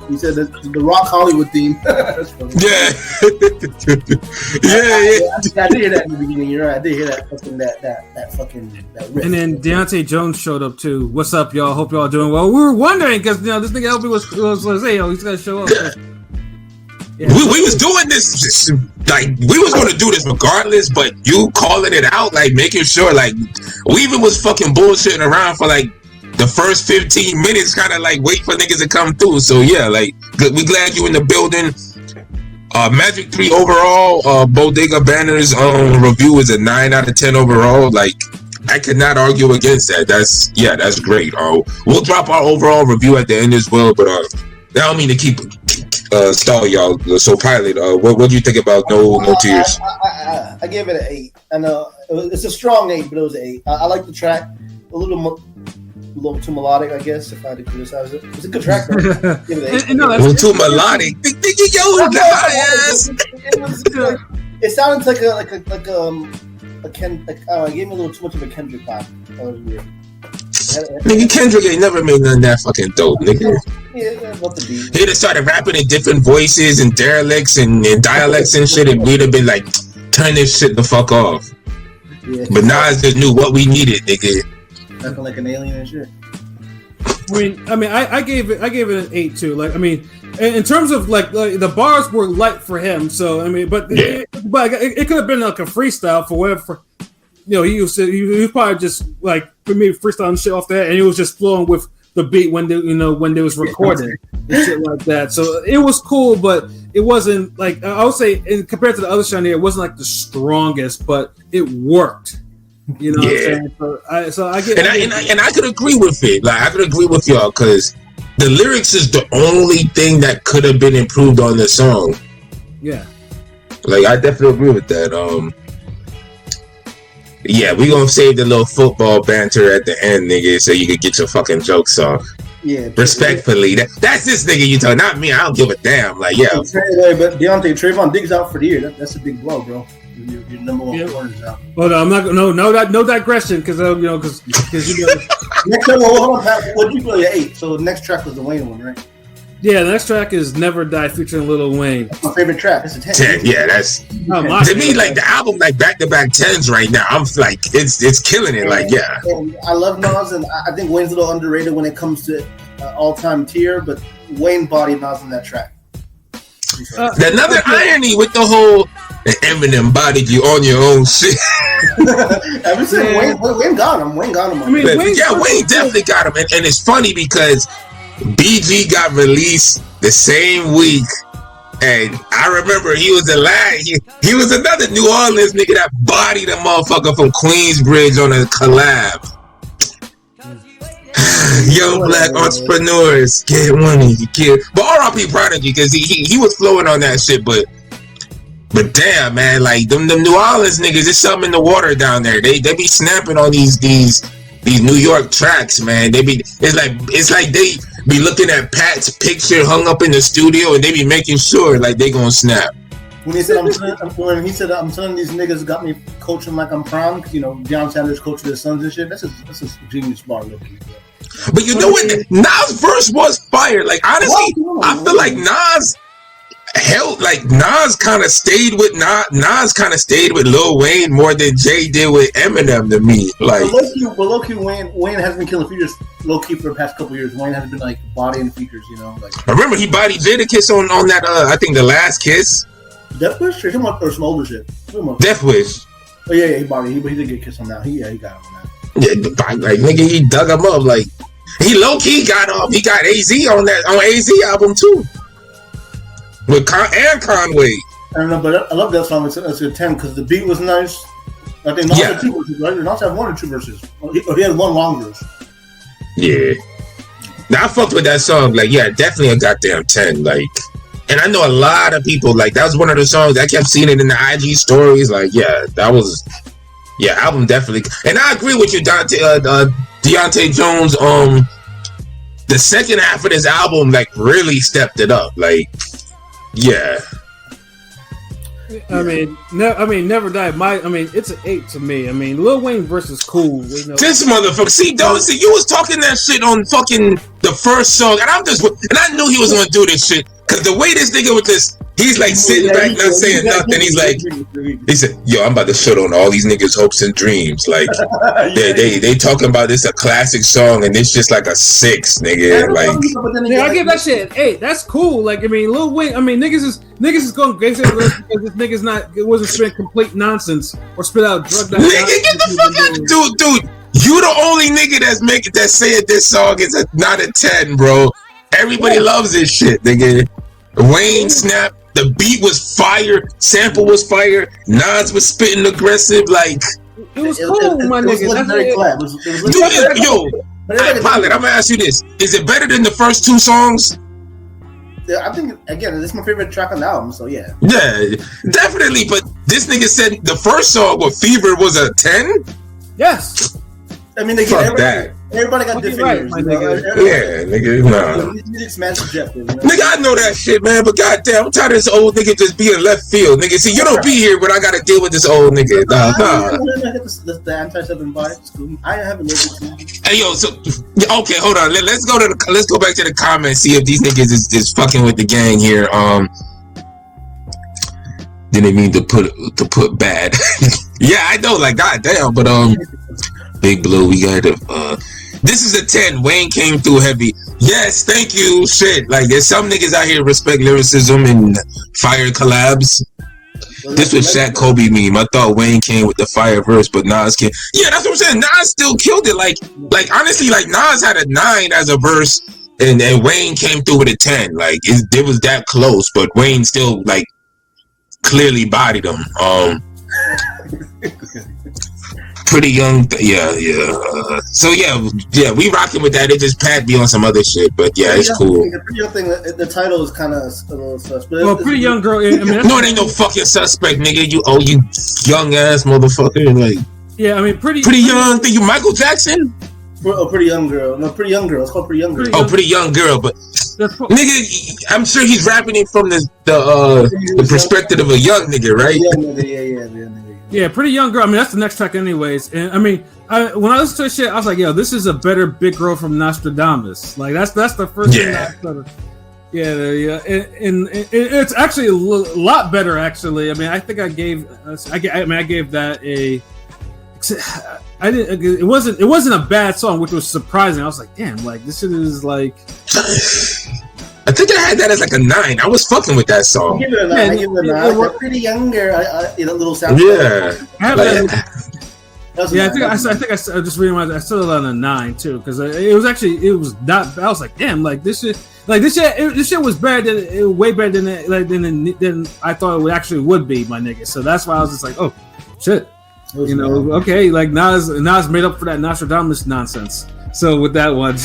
He said the Rock Hollywood theme. That's funny. Yeah. I did hear that in the beginning. You're right. I did hear that riff. And then Deontay Jones showed up too. What's up, y'all? Hope y'all doing well. We were wondering because this nigga LB was hey, yo, he's gonna show up. Yeah. We was doing this, like, we was going to do this regardless, but you calling it out, like, making sure, like, we even was fucking bullshitting around for, like, the first 15 minutes, kind of, like, wait for niggas to come through. So, yeah, like, we glad you in the building. Magic 3 overall, Bodega Banner's review is a 9 out of 10 overall. Like, I could not argue against that. That's great. We'll drop our overall review at the end as well, but I don't mean to keep stall y'all. So Pilot, what do you think about No Tears? I gave it an 8. I know it's a strong 8, but it was an 8. I like the track. A little too melodic, I guess, if I had to criticize it. It's a good track, though. Give it an 8. A little too melodic. It sounded like a Ken. It gave me a little too much of a Kendrick vibe. That was weird. Nigga, Kendrick ain't never made none of that fucking dope, nigga. Yeah, what the beat. He'd have started rapping in different voices and derelicts and dialects and shit, and we'd have been like, turn this shit the fuck off. Yeah. But Nas just knew what we needed, nigga. Rapping like an alien and shit. I gave it an 8 too. Like, I mean, in terms of like the bars were light for him. So I mean, but it could have been like a freestyle for whatever. He was probably just like for me freestyling shit off that, and it was just flowing with the beat when they was recording and shit like that. So it was cool, but it wasn't like I would say compared to the other Shiny, it wasn't like the strongest, but it worked. You know what I'm saying? So I get, and I could agree with it. Like, I could agree with y'all because the lyrics is the only thing that could have been improved on the song. Yeah. Like, I definitely agree with that. Yeah, we gonna save the little football banter at the end, nigga, so you could get your fucking jokes off. Yeah, respectfully, that's this nigga you talking, not me. I don't give a damn. Like, yeah. But Deontay, Trayvon Diggs out for the year. That's a big blow, bro. Your number one corner is out. Well, no, I'm not. No digression, because because next time, hold on, Pat. What did you play? 8. So the next track was the Wayne one, right? Yeah, the next track is "Never Die" featuring Lil Wayne. That's my favorite track. It's a 10. Yeah, that's to me like the album, like back-to-back 10s right now. I'm like, it's killing it. Like, yeah. And I love Nas, and I think Wayne's a little underrated when it comes to all-time tier, but Wayne bodied Nas on that track. Another irony with the whole Eminem bodied you on your own shit. I'm saying Wayne got him. Wayne got him. Wayne definitely got him, and it's funny because BG got released the same week, and I remember he was the last. He was another New Orleans nigga that bodied a motherfucker from Queensbridge on a collab. Young black entrepreneurs get money, kid. But R.I.P. Prodigy, because he was flowing on that shit. But damn, man, like them New Orleans niggas, there's something in the water down there. They be snapping on these New York tracks, man. It's like they be looking at Pat's picture hung up in the studio, and they be making sure like they gonna snap. When he said I'm telling these niggas got me coaching like I'm prom, because Deion Sanders coaching his sons and shit. That's a genius bar looking. But you know what? Nas' verse was fire. Like honestly, I feel like Nas held like Nas kind of stayed with Lil Wayne more than Jay did with Eminem to me. Like, but low-key, Wayne has been killing features low-key for the past couple years. Wayne has been like bodying features, you know. Like I remember he bodied Jadakiss on that. I think The Last Kiss. Death Wish or some older shit. Death Wish. Oh yeah, he bodied. He did get kissed on that. He got him on that. Yeah, like nigga, he dug him up. Like he low key got He got AZ on AZ album too. With Conway. I don't know, but I love that song. It's a 10 because the beat was nice. I think Nas had 2 verses, right? Nas had 1 or 2 verses. He had 1 long verse. Yeah. Now I fucked with that song. Like, yeah, definitely a goddamn 10. Like, and I know a lot of people. Like, that was one of the songs I kept seeing it in the IG stories. Like, yeah, that was. Yeah, album definitely. And I agree with you, Deontay Jones. The second half of this album, like, really stepped it up. Like. Yeah. I mean, Never Die. It's an 8 to me. I mean, Lil Wayne versus Cool. You know. This motherfucker. See, you was talking that shit on fucking the first song, and I knew he was gonna do this shit because the way this nigga with this, he's like sitting back, not saying nothing. He's like, he said, "Yo, I'm about to shit on all these niggas' hopes and dreams." Like, they talking about this a classic song, and it's just like a 6, nigga. Like, yeah, I give that shit an 8. That's cool. Like, I mean, Lil Wayne. I mean, niggas is going crazy because this nigga's it wasn't spit complete nonsense or spit out drug. Nigga, get the fuck out, dude. You the only nigga that said this song is not a 10, bro. Everybody loves this shit, nigga. Wayne snapped. The beat was fire. Sample was fire. Nas was spitting aggressive. Like it was cool, my nigga. Pilot, I'm gonna ask you this: is it better than the first 2 songs? Yeah, I think again, this is my favorite track on the album. So yeah. Yeah, definitely. But this nigga said the first song with Fever was a 10. Yes. I mean, everybody got different. Right, yeah, nigga. Nah. Music's man's subjective. You know? Nigga, I know that shit, man. But goddamn, I'm tired of this old nigga just being left field, nigga. See, you don't be here when I gotta deal with this old nigga. Nah. The anti-7 vibe. I haven't listened. Hey, yo. So okay, hold on. Let's go back to the comments. See if these niggas is fucking with the gang here. Didn't mean to put bad. Yeah, I know. Like, goddamn, but Big Blue, we got it. This is a 10. Wayne came through heavy. Yes, thank you. Shit, like there's some niggas out here respect lyricism and fire collabs. This was Shaq Kobe meme. I thought Wayne came with the fire verse, but Nas came. Yeah, that's what I'm saying. Nas still killed it. Like honestly, like Nas had a 9 as a verse, and Wayne came through with a 10. Like it was that close, but Wayne still like clearly bodied him. Pretty young, so yeah, we rocking with that. It just pat me on some other shit, but yeah, it's cool. The Pretty Young thing, the title is kind of a little suspect. Well, Pretty Young Girl. I mean, no, it ain't no fucking suspect, nigga. You young ass motherfucker. Like, yeah, I mean, pretty young. Think you Michael Jackson? Pretty Young Girl. No, Pretty Young Girl. It's called Pretty Young Girl. Pretty Young Girl, but nigga, I'm sure he's rapping it from the perspective of a young nigga, right? Yeah, Pretty Young Girl. I mean, that's the next track, anyways. And I mean, when I listened to this shit, I was like, "Yo, this is a better Big Girl from Nostradamus." Like, that's the first thing I started. Yeah, and it's actually a lot better. Actually, I mean, I think I gave that a. I didn't. It wasn't a bad song, which was surprising. I was like, "Damn, like this shit is like." I think I had that as like a 9. I was fucking with that song. I give it a 9. I give it a 9. Like, Pretty Young Girl. Little sound. Yeah. I think I just realized I settled on a 9 too, because it was not. I was like, damn, like this shit was better way better than I thought it actually would be, my nigga. So that's why I was just like, oh shit, okay, like Nas made up for that Nostradamus nonsense. So with that one.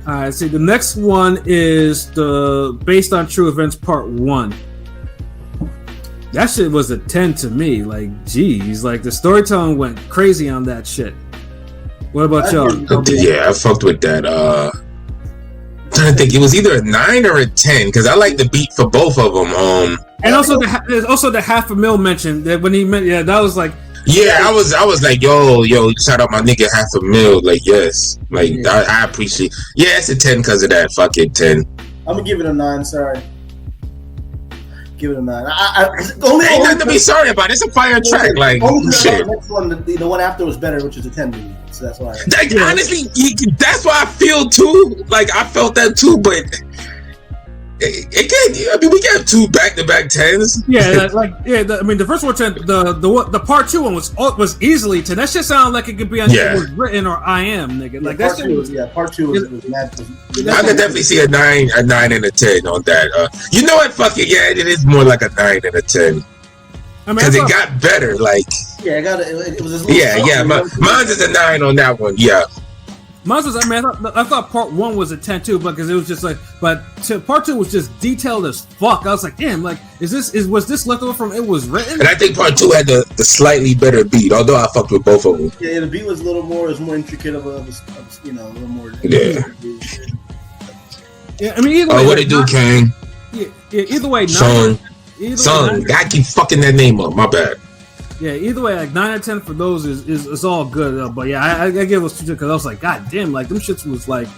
All right, see, the next one is the Based on True Events Part 1. That shit was a 10 to me. Like, geez, like the storytelling went crazy on that shit. What about y'all? Yeah, I fucked with that. I'm trying to think, it was either a 9 or a 10 because I like the beat for both of them. And also there's also the $500,000 mention that when he meant, that was like. Yeah, I was like, yo, shout out my nigga $500,000. Like, yes, like I appreciate. Yeah, it's a 10 because of that. Fuck it, 10. I'm gonna give it a 9. Sorry, give it a 9. Ain't nothing to be sorry about. It's a fire track. Like, shit. The next one, the one after was better, which is a 10. So that's why. Like, honestly, that's why I feel too. Like, I felt that too, but. It can't. I mean, we got 2 back-to-back 10s. Yeah, the first one 10. The part 2 one was easily 10. That shit sounded like it could be on It Was Written or I Am, nigga. Like that shit was. Yeah, part 2 was mad. I could definitely see a 9 and a 10 on that. You know what? Fuck it. Yeah, it is more like a 9 and a 10. Because it got better. Like. Yeah, it was. Mine's is a 9 on that one. Yeah. Mine was. I mean, I thought part 1 was a 10 too, because it was just like, but part 2 was just detailed as fuck. I was like, damn, like, was this left over from It Was Written? And I think part 2 had the slightly better beat, although I fucked with both of them. Yeah, the beat was a little more, intricate of a little more. Yeah. Yeah, I mean, either way. What it do, Kang? Yeah, either way, Son, I keep fucking that name up. My bad. Yeah, either way, like 9 or 10 for those is all good. But yeah, I give those 2 because I was like, god damn, like them shits was like,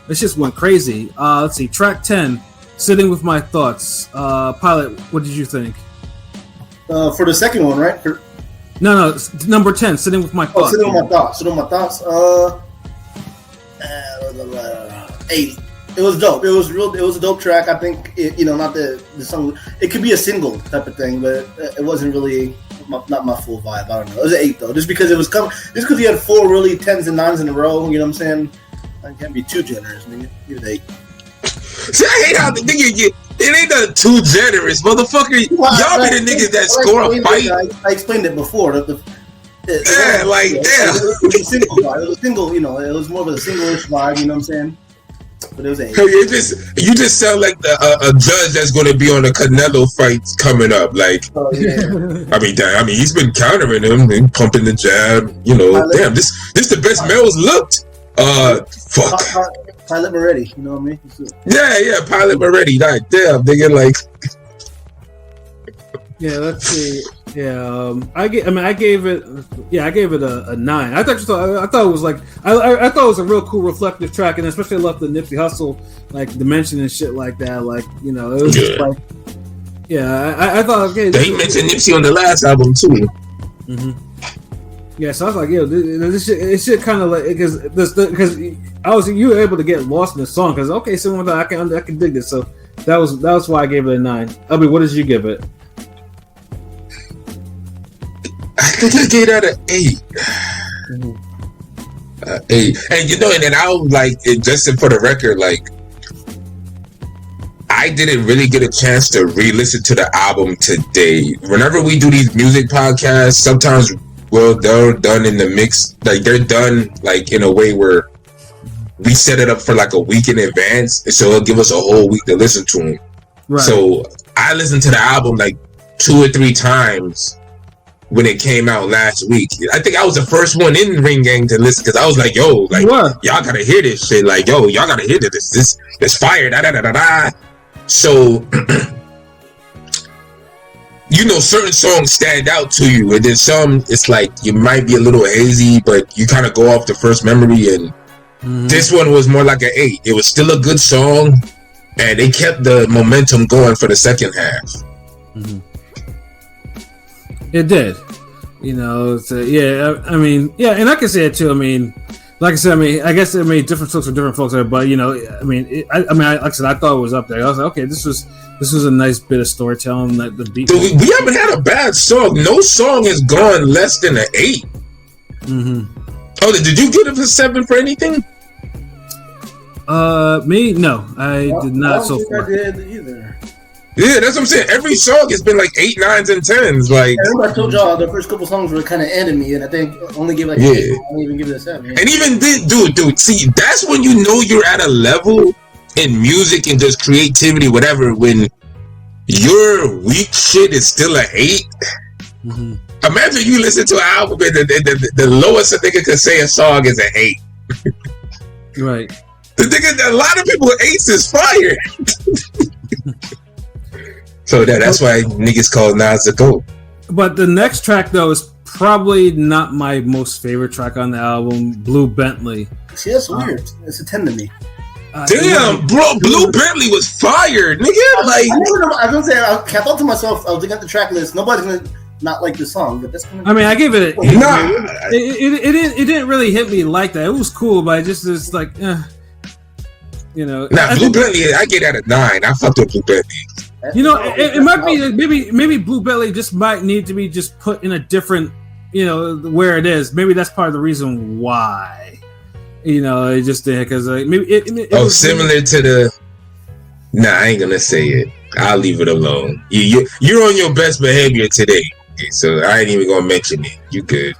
this shit went crazy. Let's see, track 10, Sitting With My Thoughts. Pilot, what did you think? For the second one, right? No, number 10, Sitting With My Thoughts. Sitting With My Thoughts. 8. It was dope. It was a dope track. I think not the song. It could be a single type of thing, but it wasn't really not my full vibe. I don't know. It was an 8 though, just because it was coming. Just because he had 4 really 10s and 9s in a row. You know what I'm saying? I can't be too generous, nigga. Give it 8. See, I hate how the nigga get. It ain't nothing too generous, motherfucker. Y'all be the niggas that score a fight. I explained it before. Damn. It was a single vibe. It was a single. It was more of a single-ish vibe. You know what I'm saying? But it was 8. You just sound like a judge that's going to be on the Canelo fights coming up. Like, I mean, he's been countering him and pumping the jab. Damn, this the best Mel's looked. Fuck. Pilot Moretti, you know what I mean? Yeah, Pilot Moretti. Like, damn, nigga, like. Yeah, let's see. Yeah, I gave it a 9. I thought it was like I thought it was a real cool reflective track, and especially I love the Nipsey Hussle like dimension and shit like that. Like, it was just like, I thought, okay. They mentioned Nipsey on the last album too. Mm-hmm. Yeah, so I was like, this shit kind of like because you were able to get lost in the song because so I can dig this. So that was why I gave it a 9. I mean, what did you give it? I think I gave that an 8. 8. And then I was like, just for the record, like, I didn't really get a chance to re-listen to the album today. Whenever we do these music podcasts, sometimes, they're done in the mix. Like, they're done, like, in a way where we set it up for, like, a week in advance. So it'll give us a whole week to listen to them. Right. So I listened to the album, like, 2 or 3 times when it came out last week. I think I was the first one in Ring Gang to listen because I was like, yo, like, y'all gotta hear this shit. Like, yo, y'all gotta hear this. This fire. Da da da da da. So, certain songs stand out to you, and then some, it's like you might be a little hazy, but you kind of go off the first memory. And this one was more like an 8. It was still a good song, and they kept the momentum going for the second half. Mm-hmm. It did, I mean, and I can say it too. I mean, like I said, I guess it made different songs for different folks, but like I said, I thought it was up there. I was like, okay, this was a nice bit of storytelling. That the beat. Dude, we haven't had a bad song. No song has gone less than an 8. Mm-hmm. Oh, did you get it for 7 for anything? Me? No, I did not so far. I did either. Yeah, that's what I'm saying. Every song has been like 8, 9s, and 10s. Like, I remember I told y'all the first couple songs were kind of enemy, and I think only give it like 8. I don't even give it a 7. Yeah. And even then, dude, see, that's when you know you're at a level in music and just creativity, whatever. When your weak shit is still an 8. Mm-hmm. Imagine you listen to an album and the lowest a nigga could say a song is an 8. Right. A lot of people 8s is fire. So that's why niggas call Nas the GOAT. But the next track though is probably not my most favorite track on the album, Blue Bentley. See, that's weird. It's a 10 to me. Damn, bro, Blue Bentley was fired, nigga. Like, I was gonna say, I thought to myself, I was looking at the track list. Nobody's gonna not like this song, but that's. I mean, I gave it. Nah, it didn't really hit me like that. It was cool, but it's like, you know. Nah, Blue Bentley, I get at a 9. I fucked with Blue Bentley. You know, it might be maybe Blue Bentley just might need to be just put in a different, you know, where it is. Maybe that's part of the reason why. You know, it just did because maybe it was similar to the. Nah, I ain't gonna say it. I'll leave it alone. You're on your best behavior today, so I ain't even gonna mention it. You good?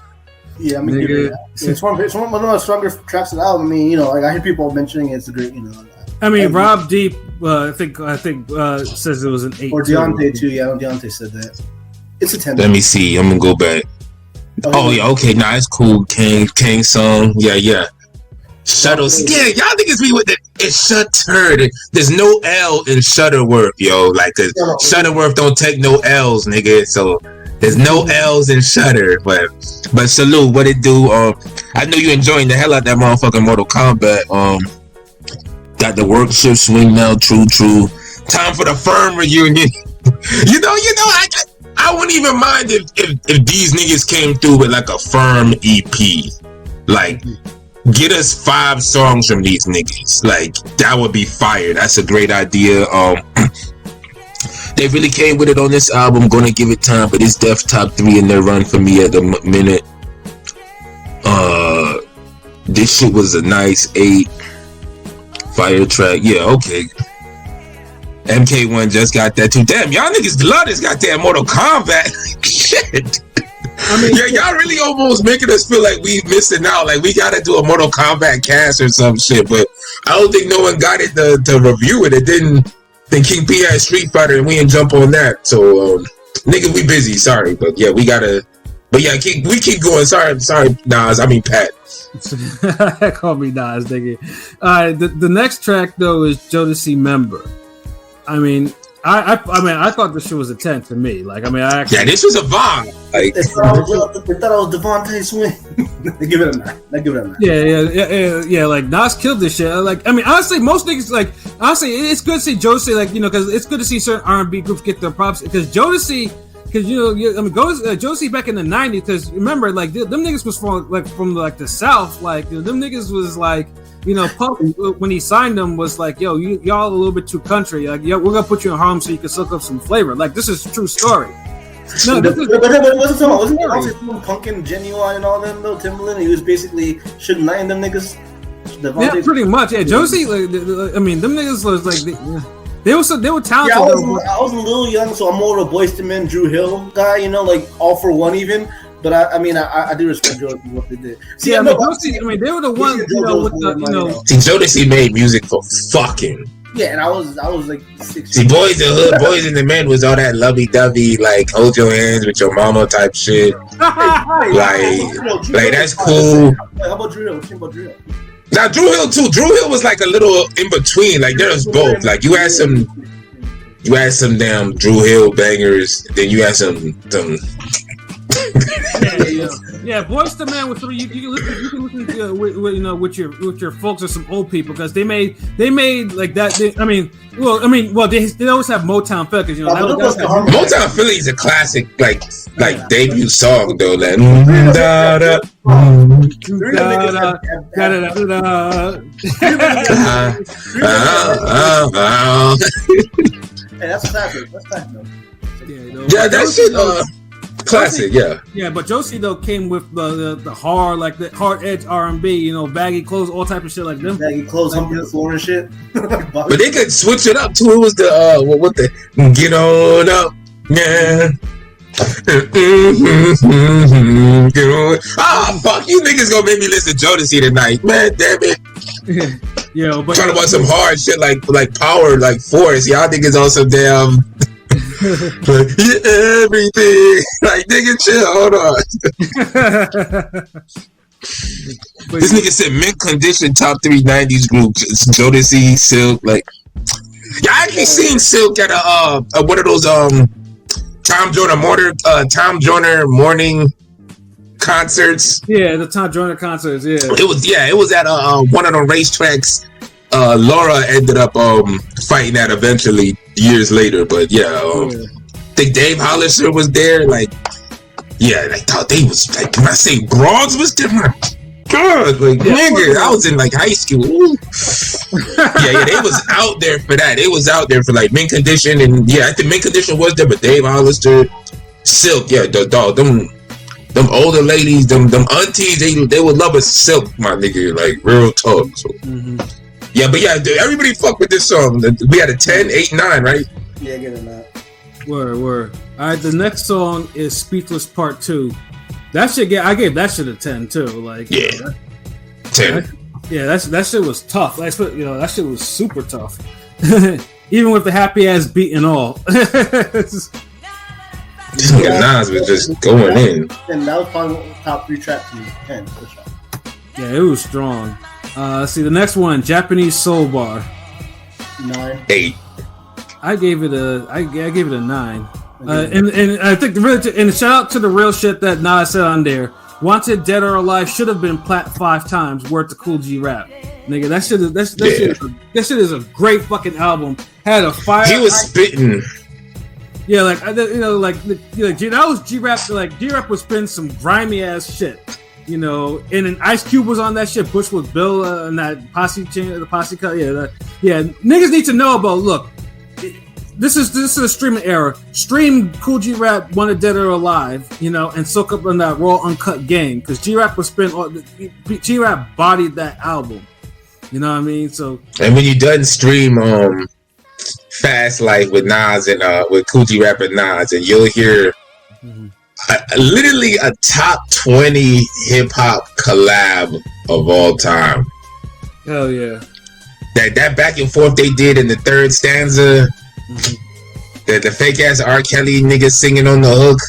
Yeah, I mean, it's one of the stronger tracks of the album. I mean, you know, like I hear people mentioning it's a great, you know. I mean, Rob Deep, I think says it was an 8. Or Deontay too. Yeah, Deontay said that. It's a 10. Let me see. I'm gonna go back. Oh yeah, okay, nah, it's cool. King song, yeah. Shuttles, yeah, y'all niggas be with it. It's Shuttered. There's no L in Shutterworth, yo. Like, cause Shutterworth don't take no L's, nigga. So there's no L's in Shutter. But salute, what it do? I know you enjoying the hell out that motherfucking Mortal Kombat. Got the workshop swing now. True. Time for the firm reunion. you know. I wouldn't even mind if these niggas came through with like a firm EP, like. Get us 5 songs from these niggas. Like, that would be fire. That's a great idea. They really came with it on this album. Gonna give it time, but it's def top 3 in their run for me at the minute. This shit was a nice 8. Fire track. Yeah, okay. MK1 just got that too. Damn, y'all niggas love this goddamn Mortal Kombat. Shit. I mean, yeah, y'all really almost making us feel like we missing out. Like we gotta do a Mortal Kombat cast or some shit, but I don't think no one got it to review it. It didn't. Then King P had Street Fighter, and we didn't jump on that. So, nigga, we busy. Sorry, but yeah, we gotta. But yeah, we keep going. Sorry, Nas. I mean Pat. Call me Nas, nigga. All right, the next track though is Jodeci Member. I mean. I thought this shit was a 10 to me. Like, I mean, this was a bomb. Like, they thought I was Devontae Swing. They give it a 9. Yeah. Like, Nas killed this shit. Like, I mean, honestly, most niggas it's good to see Jodeci, like, you know, because it's good to see certain R&B groups get their props. Because Jodeci, Jodeci back in the 90s. Because remember, like, them niggas was from the South. Like, you know, them niggas was like. You know, Puff, when he signed them, was like, yo, y'all a little bit too country. Like, yo, we're going to put you in Harlem so you can soak up some flavor. Like, this is a true story. No, wasn't Punk and Genuine and all them, though, Timbaland? He was basically shouldn't nine them niggas? Yeah, pretty much. Yeah, Josie, like, I mean, them niggas was like, they were talented. Yeah, I was a little young, so I'm more of a Boyz II Men, Drew Hill guy, you know, like All For One even. But I do respect Jodeci what they did. See, yeah, Jodeci, they were the ones, you know, with the, you know. See, Jodeci made music for fucking. Yeah, and I was like 16. See, Boys in the Hood, Boys in the Men was all that lovey-dovey, like hold your hands with your mama type shit. like that's cool. How about Drew Hill? What do you think about Drew Hill? Now Drew Hill too. Drew Hill was like a little in between. Like there was both. Like you had some damn Drew Hill bangers. Then you had some. Yeah, Boyz II Men with 3. You can listen to with your folks or some old people because they made like that. They always have Motown Philly because you know Motown Philly is a classic like debut song though. Like Hey, that's classic. That's classic. Yeah, that shit. Classic, yeah. But Josie though came with the hard, like the hard edge R&B, you know, baggy clothes, all type of shit like them. Baggy clothes, humping the floor and shit. But they could switch it up too. It was the what the get on up, yeah. Get on. Fuck you niggas gonna make me listen to Jodeci tonight, man. Damn it. Yeah, but talking about some hard shit like Power, like Force. Y'all niggas on some damn. Everything like nigga chill, hold on. This nigga said mint condition top 3 90s groups. It's Jodeci, Silk, like I actually seen Silk at a one of those Tom Joyner morning concerts. Yeah, the Tom Joyner concerts. Yeah, It was at one of the racetracks. Laura ended up fighting that eventually years later, but I think Dave Hollister was there. Like, yeah, I thought they was like, when I say Bronx was different. God, like nigga, I was in like high school. yeah, they was out there for that. They was out there for like Mint Condition, and I think Mint Condition was there, but Dave Hollister, Silk, them older ladies, them aunties, they would love a Silk, my nigga, like real talk. So. Yeah, but everybody fuck with this song. We had a 10, 8, 9, right? Yeah, give it that. Word. All right, the next song is Speechless Part 2. That shit, I gave that shit a 10 too. Like, 10. That shit was tough. That shit was super tough. Even with the happy ass beat and all. This nigga Nas was just going in. And that was probably one of the top 3 tracks in 10 for sure. Yeah, it was strong. Let's see the next one, Japanese Soul Bar. 9. 8. I gave it a 9. And I think and shout out to the real shit that Nas said on there. Wanted Dead or Alive should have been plat 5 times. Word to Cool G Rap, nigga. That shit is a great fucking album. Had a fire. He was spitting. Yeah, like that was G Rap. Like G Rap was spitting some grimy ass shit. You know, and then Ice Cube was on that shit. Bush with Bill and that posse cut. Yeah. Niggas need to know about. Look, this is a streaming era. Stream Cool G Rap, Wanted Dead or Alive, and soak up on that raw uncut game because G Rap was G Rap bodied that album. You know what I mean? So, and when you done stream Fast Life with Nas and with Cool G Rap and Nas, and you'll hear. Literally a top 20 hip hop collab of all time. Hell yeah! That back and forth they did in the third stanza. The fake ass R. Kelly niggas singing on the hook.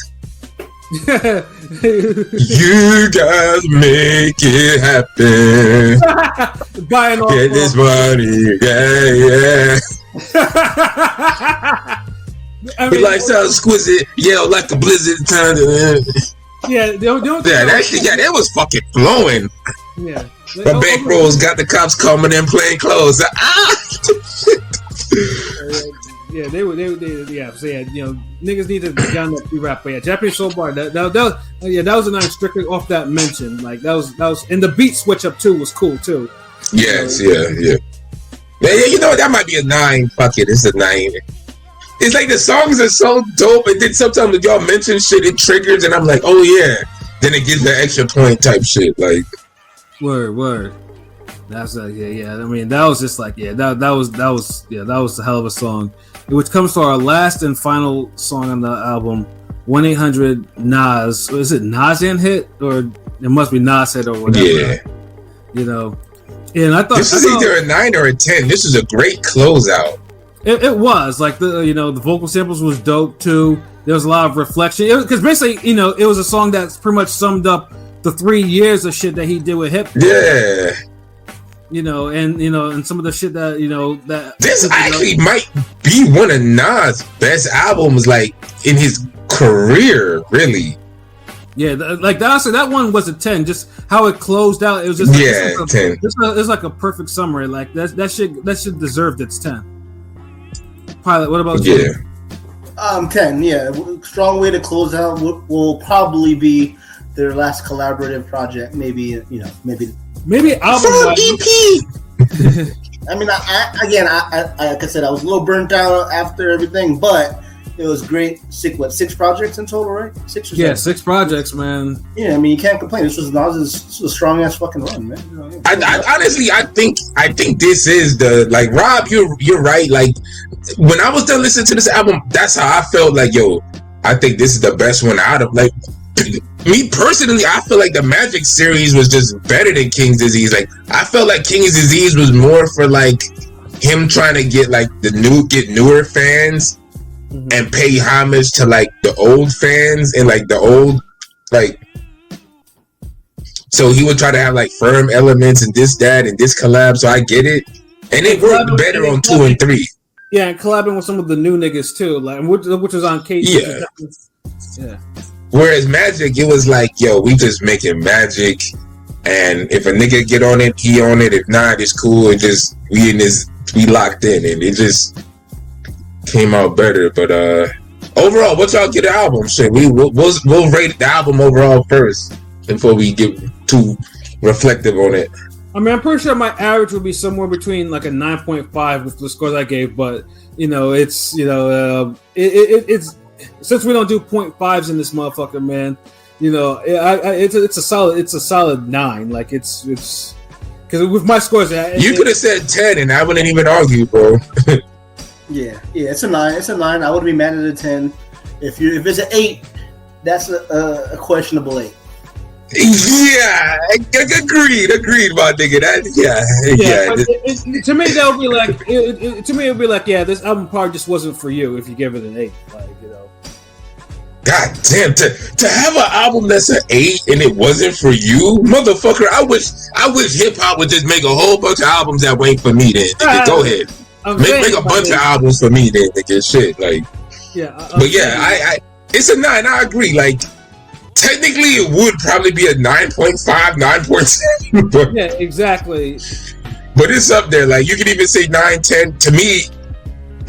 You guys make it happen. Buying all get this money, yeah. I mean, lifestyle exquisite, like a blizzard. That was fucking flowing. Yeah, my bankrolls got the cops coming in plain clothes. They would. So niggas need to get on that rap. But Japanese Soul Bar. That was a nice strictly off that mention. Like that was, and the beat switch up too was cool too. Yes, yeah. You know that might be a 9. Fuck it, it's a 9. It's like the songs are so dope, and then sometimes if y'all mention shit, it triggers, and I'm like, oh yeah. Then it gives the extra point type shit. Like, word. That's I mean, that was just like, that was a hell of a song. Which comes to our last and final song on the album, 1-800 Nas. Is it Nas and Hit, or it must be Nas Hit or whatever? Yeah. And I thought this is either a 9 or a 10. This is a great closeout. It was like the vocal samples was dope too. There was a lot of reflection because basically it was a song that's pretty much summed up the 3 years of shit that he did with hip hop. Yeah. And some of the shit that that this actually might be one of Nas' best albums, like in his career, really. Yeah, honestly, that one was a 10. Just how it closed out, it was just 10. It's like a perfect summary. Like that shit deserved its 10. Pilot, what about you? 10. Yeah, strong way to close out. Will probably be their last collaborative project. Maybe album EP. I mean, I like I said, I was a little burnt out after everything, but it was great. 6 projects in total, right? 6 or 7? 6 projects, man. Yeah, I mean, you can't complain. This was a strong ass fucking run, man. I honestly, I think this is the, like, Rob, you're right. Like, when I was done listening to this album, that's how I felt. Like, I think this is the best one out of, like, me personally. I feel like the Magic series was just better than King's Disease. Like, I felt like King's Disease was more for like him trying to get like newer fans. Mm-hmm. And pay homage to like the old fans and like the old, like, so he would try to have like firm elements and this, that, and this collab. So I get it, and it worked better on 2 and 3. Yeah, and collabing with some of the new niggas too, like which was on KG. Yeah. Whereas Magic, it was like, yo, we just making magic, and if a nigga get on it, he on it. If not, it's cool. It just we locked in, and it just came out better. But overall, what y'all get the album? Shit, we'll rate the album overall first before we get too reflective on it. I mean, I'm pretty sure my average would be somewhere between like a 9.5 with the scores I gave, but it's it's since we don't do 0.5s in this motherfucker, man. It's a solid 9. Like it's because with my scores, you could have said 10, and I wouldn't even argue, bro. Yeah, it's a 9. It's a 9. I wouldn't be mad at a 10. If it's an 8, that's a questionable 8. Yeah, agreed, my nigga. To me, that would be like. To me, it would be like, yeah, this album probably just wasn't for you if you give it an 8. Like, God damn, to have an album that's an 8 and it wasn't for you, motherfucker. I wish hip hop would just make a whole bunch of albums that ain't for me. Then nigga, go ahead, make a bunch of albums for me. Then nigga, shit, like. Yeah, but yeah, I it's a 9. I agree. Like, technically, it would probably be a 9.5, 9.7. But, yeah, exactly. But it's up there. Like, you can even say 9, 10. To me,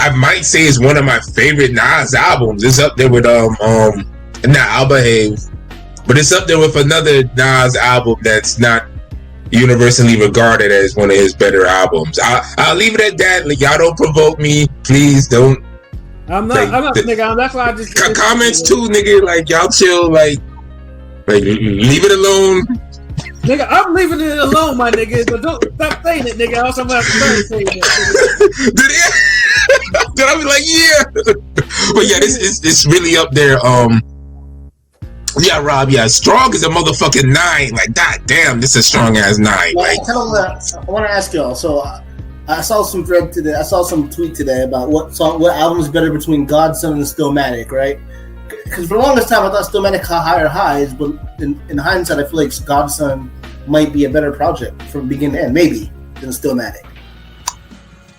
I might say it's one of my favorite Nas albums. It's up there with not I'll Behave, but it's up there with another Nas album that's not universally regarded as one of his better albums. I'll leave it at that. Like, y'all don't provoke me, please don't. I'm not, nigga. That's why I just comments too, nigga. Like, y'all chill, like leave it alone. Nigga, I'm leaving it alone, my nigga. So don't stop saying it, nigga. Also, I'm gonna have to say it. Did I be like, yeah? But yeah, it's really up there. Yeah, Rob. Yeah, strong is a motherfucking 9. Like, god damn, this is a strong ass 9. Like, I want to ask y'all. So, I saw some thread today. I saw some tweet today about what album is better between Godson and Stillmatic, right? Because for the longest time, I thought Stillmatic had higher highs, but in hindsight, I feel like Godson might be a better project from beginning to end, maybe, than Stillmatic.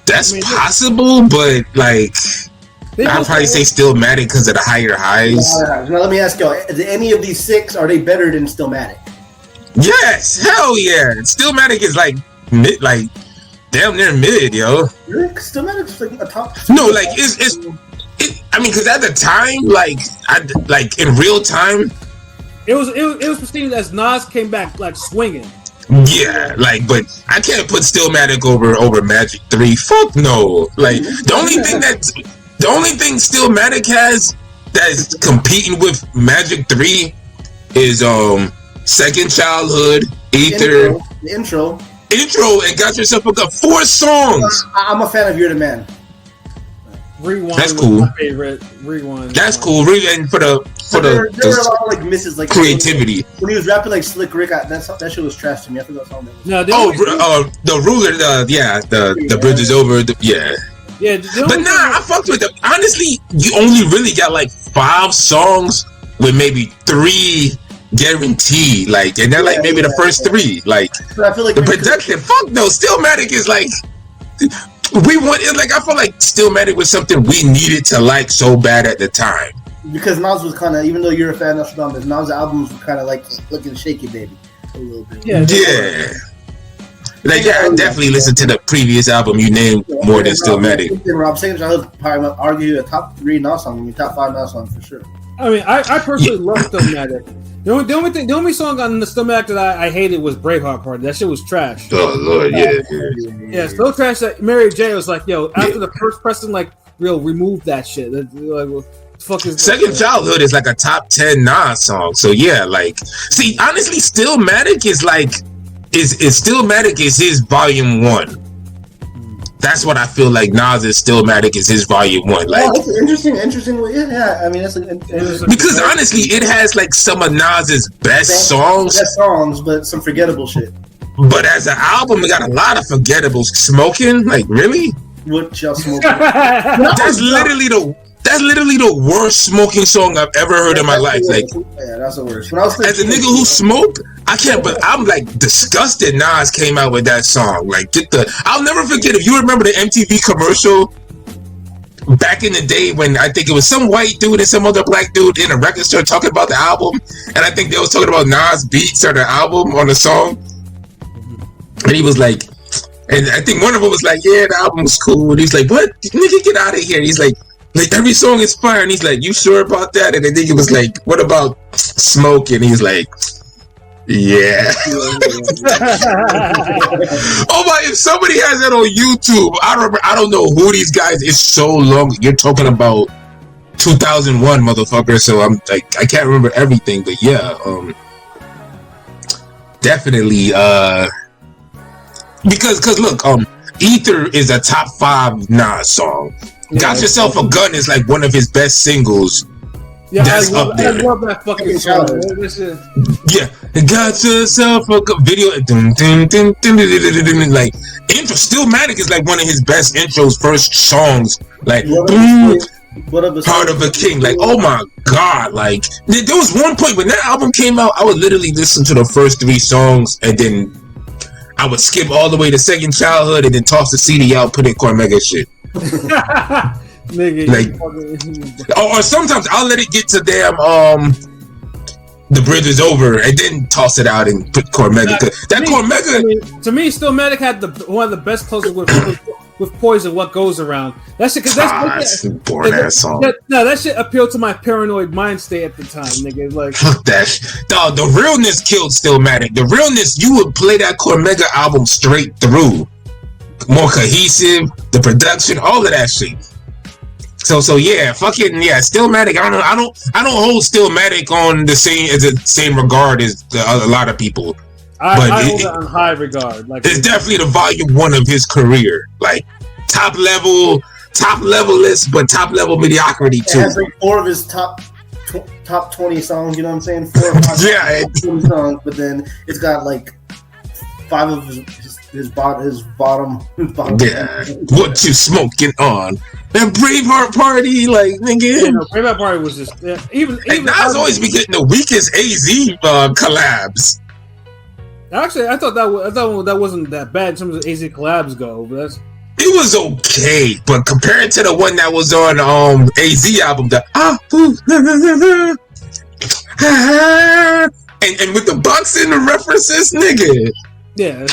That's possible, but like, I'd probably say Stillmatic because of the higher highs. Now, let me ask y'all: is any of these 6 are they better than Stillmatic? Yes, hell yeah. Stillmatic is like damn near mid, yo. Really? Stillmatic's like a top. No, like it's. I mean, because at the time, like in real time, it was perceived as Nas came back like swinging. Yeah, like, but I can't put Stillmatic over Magic 3. Fuck no. Like, the only thing Stillmatic has that is competing with Magic 3 is Second Childhood, Ether, the intro, and Got Yourself a Gun. 4 songs. I'm a fan of You're the Man. Rewind. That's cool. My favorite. Rewind. That's cool. And for the there were a lot of like misses, like creativity. When he was rapping like Slick Rick, that shit was trash to me. I forgot what song that was. No, the Ruler. The Bridge is Over. Yeah. But I fucked with them. Honestly, you only really got like 5 songs with maybe 3 guaranteed. Like, and they're like maybe the first 3. Like, I feel like the production. Fuck no. Stillmatic is like. We want it, like, I feel like Stillmatic was something we needed to like so bad at the time. Because Nas was kind of, even though you're a fan of Nas, Nas' albums were kind of like looking shaky, baby, a little bit. Yeah. Like, I definitely listened to the previous album you named more than Stillmatic. Rob, Second Childhood probably argue a top 3 Nas song, I mean, top 5 Nas song for sure. I mean, I personally love Stillmatic. The only song on the Stillmatic that I hated was Braveheart Party. That shit was trash. Oh Lord, yeah. Yeah, so trash that Mary J was like, yo, after the first person, like, remove that shit. Like, what the fuck is Second Childhood is like a top 10 Nas song. So yeah, like, see, honestly, Stillmatic is like, Stillmatic is his volume 1. That's what I feel like Nas' Stillmatic is his volume 1. Like, that's an interesting way. Yeah. I mean, because honestly, it has like some of Nas' best songs, but some forgettable shit. But as an album, it got a lot of forgettable. Smoking, like, really? What y'all smoking? That's literally the worst smoking song I've ever heard in my life. Like, yeah, that's the worst. As a nigga who smoked, I can't. But I'm like disgusted. Nas came out with that song. Like, I'll never forget. If you remember the MTV commercial back in the day when I think it was some white dude and some other black dude in a record store talking about the album, and I think they was talking about Nas beats or the album on the song, and he was like, and I think one of them was like, yeah, the album was cool, and he's like, what, nigga, get out of here. He's like every song is fire, and he's like, you sure about that? And the nigga was like, what about Smoke? And he's like, yeah. Oh my! If somebody has that on YouTube, I don't know who these guys. It's so long. You're talking about 2001, motherfucker. So I'm like, I can't remember everything, but yeah, definitely. Because look, Ether is a top 5 Nas song. Yeah, Got Yourself a Gun is like one of his best singles. Yeah, that's up there. I love that fucking song. Yeah, Got Yourself a Gun video. Like intro, Stillmatic is like one of his best intros, first songs. Like Heart of a King. Like, oh my god! Like there was one point when that album came out, I would literally listen to the first 3 songs and then I would skip all the way to Second Childhood and then toss the CD out, put in Cormega shit. Nigga, like, or sometimes I'll let it get to damn The Bridge Is Over and then toss it out and put Cormega. Cormega to me, Stillmatic had one of the best closers with Poison. What Goes Around. That shit, because that's a boring ass song. That shit appealed to my paranoid mind state at the time, nigga. Like, fuck that. Dog, the realness killed Stillmatic. The realness, you would play that Cormega album straight through. More cohesive, the production, all of that shit. So yeah, fucking yeah, Stillmatic. I don't hold Stillmatic on the same regard as a lot of people. I hold it on high regard. Like, it's definitely the volume 1 of his career. Like top level list, but top level mediocrity too. It has like 4 of his top 20 songs. You know what I'm saying? 4 or 5 yeah, 20 songs, but then it's got like 5 of his bottom. Yeah, what you smoking on? That Braveheart Party, like nigga. Yeah, no, Braveheart Party was just even. Nas always be getting the weakest AZ collabs. Actually, I thought that wasn't that bad in terms of AZ collabs go, but that's. It was okay, but compared to the one that was on AZ album, and with the boxing and references, nigga. Yeah.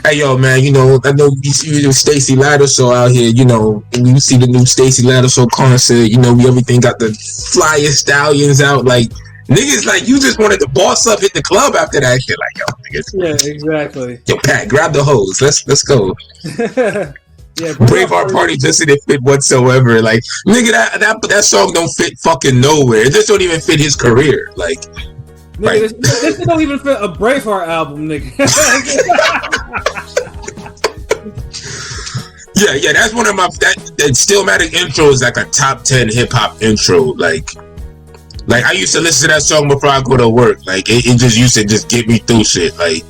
Hey yo, man, you know, I know you see Stacey Lattisoe out here, you know, and you see the new Stacey Lattisoe concert, you know, we everything got the flyer stallions out, like niggas, like you just wanted to boss up, hit the club after that shit, like yo, niggas. Yeah, exactly. Yo, Pat, grab the hose, let's go. Yeah, Braveheart Party just didn't fit whatsoever. Like nigga, that song don't fit fucking nowhere. It just don't even fit his career, like. Nigga, right. this don't even fit a Braveheart album, nigga. yeah, that's one of my that Stillmatic intro is like a top 10 hip hop intro. Like I used to listen to that song before I go to work. Like it just used to just get me through shit. Like,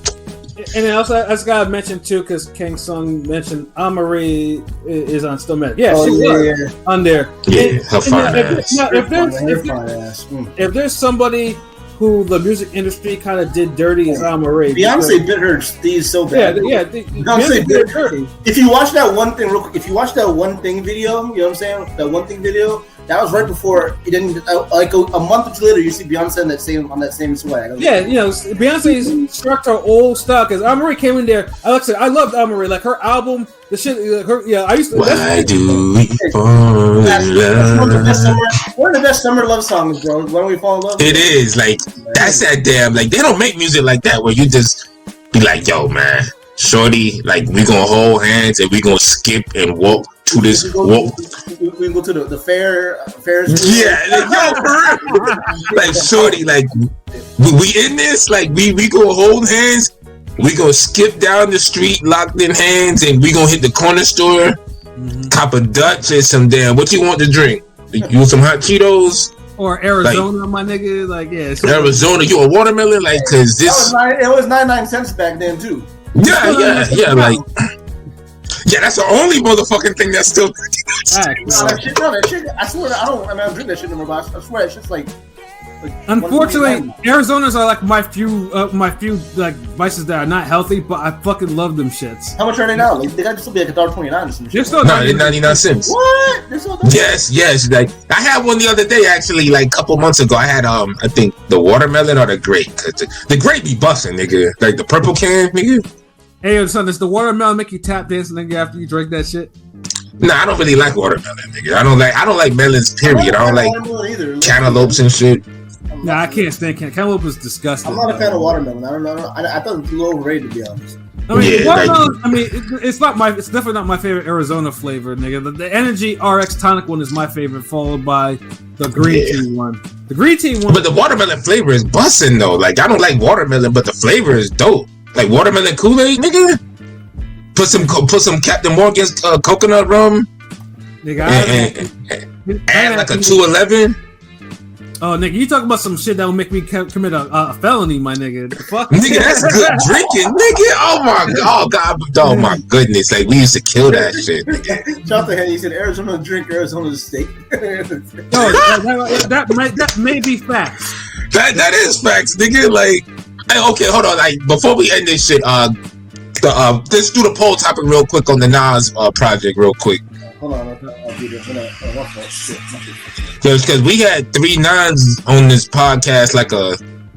and then also I just gotta mention too, because King Sung mentioned Amarie is on Stillmatic. Yeah, she was on there. Yeah, her fine ass. If there's somebody who the music industry kind of did dirty is Amarie. Beyonce did her steez so bad. Yeah, Beyonce did her dirty. If you watch that one thing real quick, if you watch that One Thing video, you know what I'm saying? That One Thing video, that was right before it didn't. Like a month or two later, you see Beyonce on that same swag. Yeah, you know, Beyonce struck her old stock because Amarie came in there. I loved Amarie. Like her album, the shit. I used to. Why do we fall in love? One of the best summer love songs, bro. When we fall in love. It is like that's that damn like they don't make music like that where you just be like, yo, man, shorty, like we gonna hold hands and we gonna skip and walk to this walk. We go to the fairs. Yeah, like, yo, for real. Like shorty, like we in this, like we gonna hold hands. We gonna skip down the street, locked in hands, and we gonna hit the corner store, cop a Dutch and some damn. What you want to drink? You want some hot Cheetos? Or Arizona, like, my nigga, like yeah. Arizona, you a watermelon, like cause this. It was 99 cents back then too. Yeah, like. Yeah, that's the only motherfucking thing that's still. That shit, I swear, I don't drink that shit no more. But I swear, it's just like Unfortunately, Arizonas are like my few like vices that are not healthy, but I fucking love them shits. How much are they now? Like, they got to still be like $1.29. They're still No, they're 99 cents. What? They're still Yes. Like I had one the other day, actually, like a couple months ago. I had I think the watermelon or the grape. Cause the grape be busting, nigga. Like the purple can, nigga. Hey, yo, son, does the watermelon make you tap dance, nigga, after you drink that shit? Nah, I don't really like watermelon, nigga. I don't like melons. Period. I don't like cantaloupes and shit. Nah, I can't stand cantaloupe. Is disgusting. I'm not a fan of watermelon. I don't know. I thought it was a little overrated, to be honest. I mean, Yeah, watermelon, I mean, it's definitely not my favorite Arizona flavor, nigga. The Energy RX tonic one is my favorite, followed by the green tea one. The green tea one, But the watermelon flavor is busting though. Like I don't like watermelon, but the flavor is dope. Like watermelon Kool-Aid, nigga. Put some Captain Morgan's coconut rum. nigga. Add like a 211. Oh, nigga, you talking about some shit that will make me commit a felony, my nigga. The fuck? Nigga, that's good drinking, nigga. Oh my god, oh my goodness. Like we used to kill that shit, nigga. Shout out to Henny. He said Arizona drink, Arizona steak. that may be facts. That is facts, nigga. Like, hey, okay, hold on. Like before we end this shit, let's do the poll topic real quick on the Nas project, real quick. Hold on, I'll do this. Because we had 3 nines on this podcast,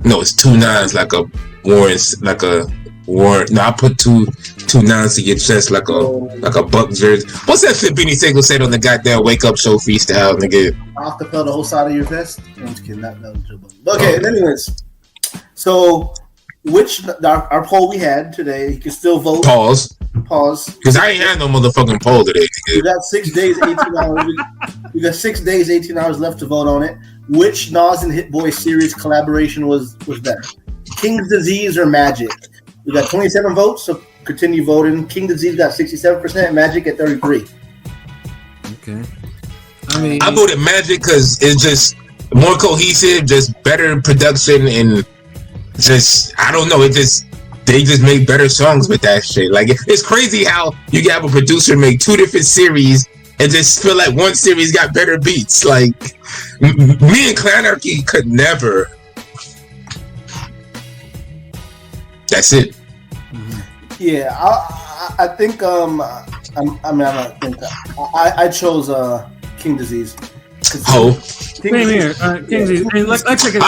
it's 2 nines, like a warrant. No, I put two nines to your chest, like a buck jersey. What's that shit Beanie Sigel said on the goddamn wake up show freestyle, nigga? I'll compel the whole side of your vest. I'm just kidding. That was your butt. Okay, anyways. So, our poll we had today, you can still vote. Pause. Because I ain't had no motherfucking poll today, nigga. We got 6 days, 18 hours. We got 6 days, 18 hours left to vote on it. Which Nas and Hit Boy series collaboration was better? King's Disease or Magic? We got 27 votes, so continue voting. King Disease got 67%, Magic at 33%. Okay. I mean, I voted Magic because it's just more cohesive, just better production, and just I don't know. They just make better songs with that shit. Like it's crazy how you can have a producer make 2 different series and just feel like one series got better beats. Like me and Clanarchy could never. That's it. Yeah, I think I chose King Disease. Same here, King Disease. And like I said, because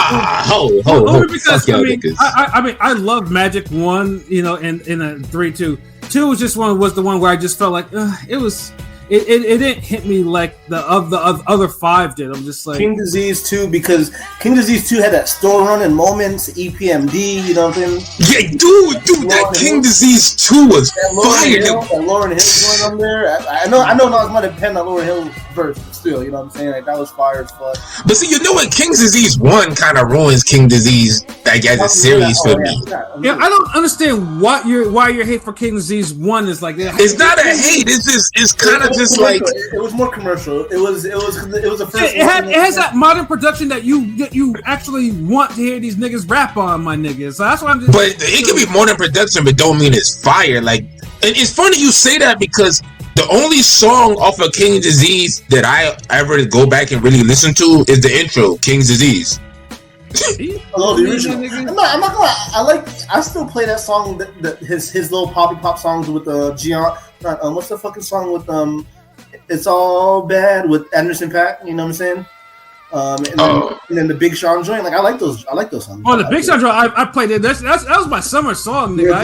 I mean, I love Magic 1, you know, and 3, 2 was just was the one where I just felt like it didn't hit me like the other 5 did. I'm just like King Disease 2 because King Disease 2 had that store running moments, EPMD, you know what I'm saying? Yeah, dude, that King Disease 2 was fire. That Lauryn Hill going on there. I know Nas might have penned that Lauryn Hill verse, but still, you know what I'm saying? Like that was fire as fuck. But see, you know what? King Disease 1 kind of ruins King Disease like as a series for me. Yeah, I don't understand why your hate for King Disease 1 is like that. It's not a hate. It's kind of just like it was more commercial. It was the first. It has that modern production that you actually want to hear these niggas rap on, my niggas. So that's why I'm just. But it can be modern production, but don't mean it's fire. Like, and it's funny you say that because the only song off of King Disease that I ever go back and really listen to is the intro, King's Disease. Hello, the original. I'm not gonna lie. I still play that song, his little poppy pop songs with Gian. What's the fucking song with It's All Bad with Anderson .Paak, you know what I'm saying? And then the Big Sean joint, like I like those songs. Oh, the Big Sean joint, I played it. That was my summer song, nigga.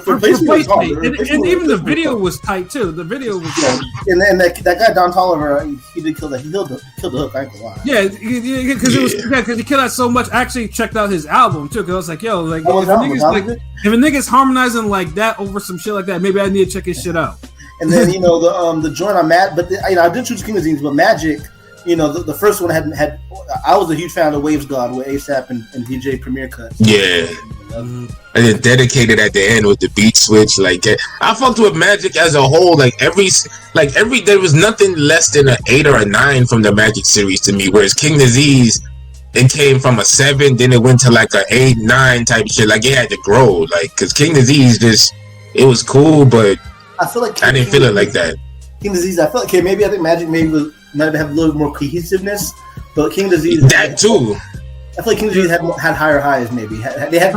Replace Me. And even the video was tight too. The video was tight. And then that guy Don Toliver, he did kill that. He killed the hook. I ain't gonna lie. Yeah, because he killed that so much. I actually checked out his album too, because I was like, yo, like if a nigga's harmonizing like that over some shit like that, maybe I need to check his shit out. And then the joint I'm mad, but I did choose King of Disease, but Magic. You know, the first one had. I was a huge fan of Waves God with ASAP and DJ Premier Cut. Yeah. And then dedicated at the end with the beat switch. Like I fucked with Magic as a whole. Like every there was nothing less than an 8 or a 9 from the Magic series to me. Whereas King Disease, it came from a 7, then it went to like a 8, 9 type of shit. Like it had to grow. Like because King Disease it was cool, but I feel like I didn't feel it like that. King Disease, I feel like I think Magic might have a little more cohesiveness, but King Disease that too. I feel like Kings Disease had higher highs. Maybe they had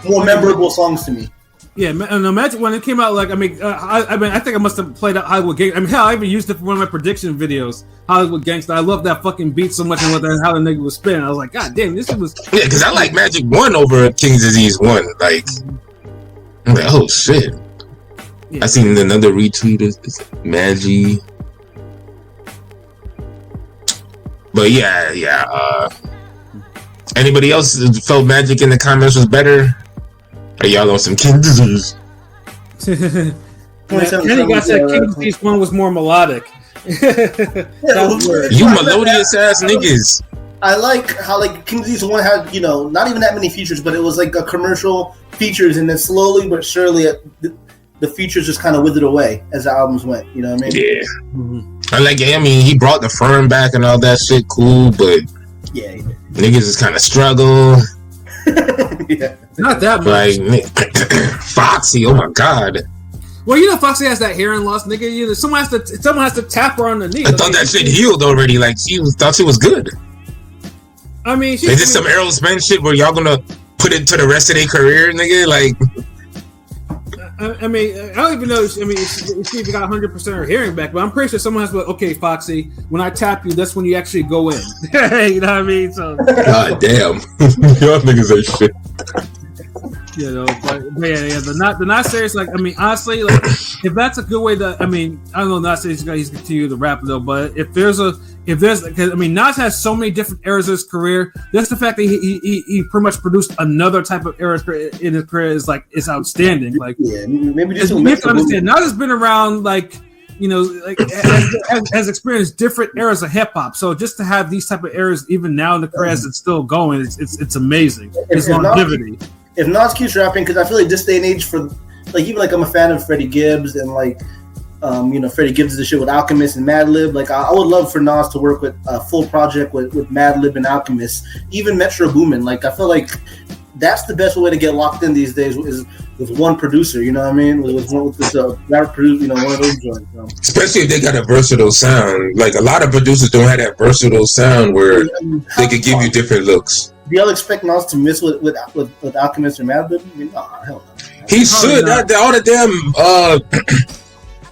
more memorable songs to me. Yeah, and imagine when it came out. Like, I mean, I think I must have played out Hollywood Gangsta. I mean, hell, I even used it for one of my prediction videos, Hollywood Gangsta. I love that fucking beat so much and how the nigga was spinning. I was like, God damn, this was. Yeah, because I like Magic 1 over King's Disease 1. Like, I'm like, oh shit. Yeah. I seen another retweet. It's Maggie. But yeah. Anybody else felt Magic in the comments was better? Are y'all on some King Disease? Kenny got said King Disease 1 was more melodic. You melodious ass niggas. I like how like King Disease 1 had, you know, not even that many features, but it was like a commercial features, and then slowly but surely the features just kind of withered away as the albums went. You know what I mean? Yeah. Mm-hmm. I mean, he brought the firm back and all that shit, cool, but yeah, he did. Niggas just kind of struggle. Yeah. Not that much. Like Foxy, oh my god. Well, you know, Foxy has that hearing loss, nigga. You know, someone has to tap her on the knee. I thought that shit healed already. Like thought she was good. I mean, they did some Aerosmith shit where y'all gonna put it to the rest of their career, nigga. Like, I mean, I don't even know. I mean, she even got 100% of her hearing back, but I'm pretty sure someone has to be like, okay, Foxy, when I tap you, that's when you actually go in. You know what I mean? So, god damn, y'all niggas ain't shit. You know, but yeah, the not serious. Like, I mean, honestly, like, if that's a good way to, I mean, I don't know, not serious. He's continue to rap though, but if there's, because I mean, Nas has so many different eras of his career. Just the fact that he pretty much produced another type of era in his career is outstanding. Like, yeah, maybe just you have to understand, Nas has been around, like, you know, like has experienced different eras of hip hop. So just to have these type of eras even now in the career as it's still going, it's amazing. It's longevity. If Nas keeps rapping, because I feel like this day and age, for like, even like I'm a fan of Freddie Gibbs and like, you know, Freddie Gibbs is the shit with Alchemist and Madlib. Like, I would love for Nas to work with a full project with Madlib and Alchemist, even Metro Boomin. Like, I feel like that's the best way to get locked in these days is with one producer. You know what I mean? With this rapper producer, you know, one of those joints. Especially if they got a versatile sound. Like, a lot of producers don't have that versatile sound where they could give you different looks. Do y'all expect Nas to miss with Alchemist or Madlib? I mean, hell no. He should. All the damn.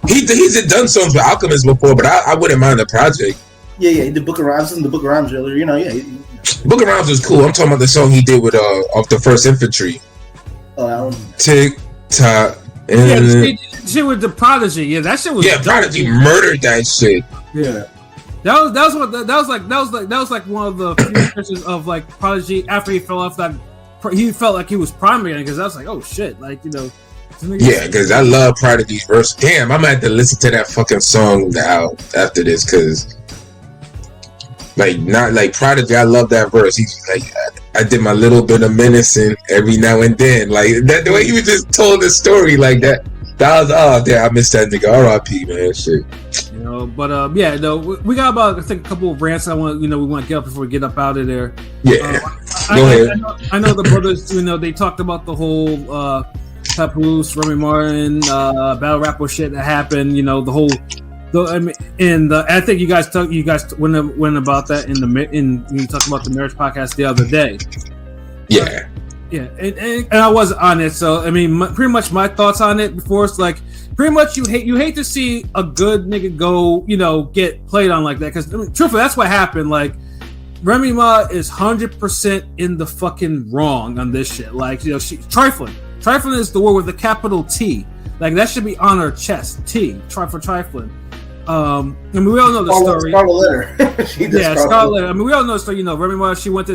He's done songs with Alchemist before, but I wouldn't mind the project. Yeah, he did Book of Rhymes. The Book of Rhymes earlier. You know, yeah. Book of Rhymes was cool. I'm talking about the song he did with off the First Infantry. Tick tock. Yeah, shit with the Prodigy. Yeah, that shit was. Yeah, Prodigy murdered that shit. Yeah. That was like one of the few pictures of like Prodigy after he fell off that. He felt like he was primary again, because I was like, oh shit, like, you know. Yeah, because I love Prodigy's verse. Damn, I'm gonna have to listen to that fucking song now after this, because like, not like Prodigy, I love that verse. He's like, I did my little bit of menacing every now and then, like that. The way you just told the story like that. That was damn, I missed that nigga. R.I.P. man, shit. You know, but yeah, no, we got about, I think, a couple of rants we want to get up before we get up out of there. Yeah, go ahead. I know the brothers, you know, they talked about the whole Papoose, Remy Martin, battle rapper shit that happened. You know, the whole. I think you guys went about that in you talked about the marriage podcast the other day. Yeah. Yeah, and I wasn't on it, so I mean, pretty much my thoughts on it before, it's like, pretty much you hate to see a good nigga go, you know, get played on like that, because I mean, truthfully, that's what happened. Like, Remy Ma is 100% in the fucking wrong on this shit. Like, you know, she trifling is the word with a capital T. Like, that should be on her chest. T, trifling. I mean, we all know the story. Scarlet Letter. Scarlet Letter. I mean, we all know the story. You know, Remy Ma, she went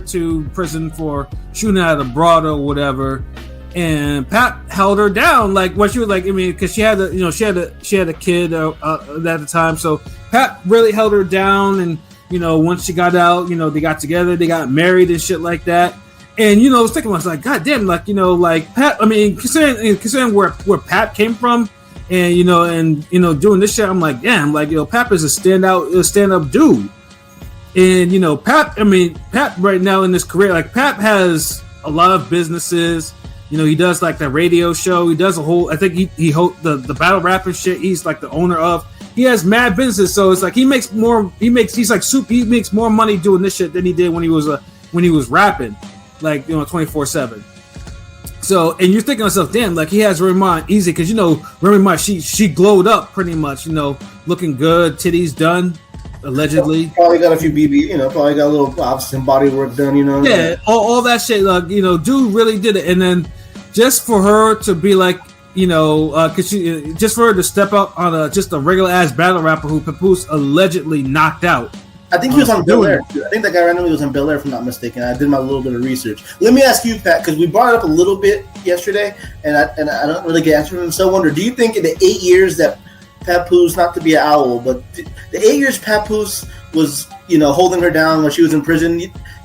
to prison for shooting at a broad or whatever, and Pat held her down. Like, when she was like, I mean, because she had a kid at the time, so Pat really held her down. And you know, once she got out, you know, they got together, they got married and shit like that. And you know, I was thinking, I was like, God damn, like, you know, like Pat. I mean, considering where Pat came from. And you know, doing this shit, I'm like, damn, like, you know, Pap is a stand-up dude. And you know, Pap right now in his career, like, Pap has a lot of businesses. You know, he does like the radio show. He does a whole. I think he hosts the battle rapper shit. He's like the owner of. He has mad business, so it's like he makes more money doing this shit than he did when he was when he was rapping, like 24/7. So, and you're thinking to yourself, damn, like he has Remy Ma easy because Remy Ma she glowed up pretty much, looking good, titties done, allegedly. Probably got a few BB, probably got a little obviously body work done, Yeah, all that shit, like dude really did it, and then just for her to be like, just for her to step up on just a regular ass battle rapper who Papoose allegedly knocked out. I think he was on Bel Air. I think that guy randomly was on Bel Air, if I'm not mistaken. I did my little bit of research. Let me ask you, Pat, because we brought it up a little bit yesterday, and I don't really get answered. And so I wonder, do you think in the 8 years that Papoose, not to be an owl, but the 8 years Papoose was, holding her down when she was in prison,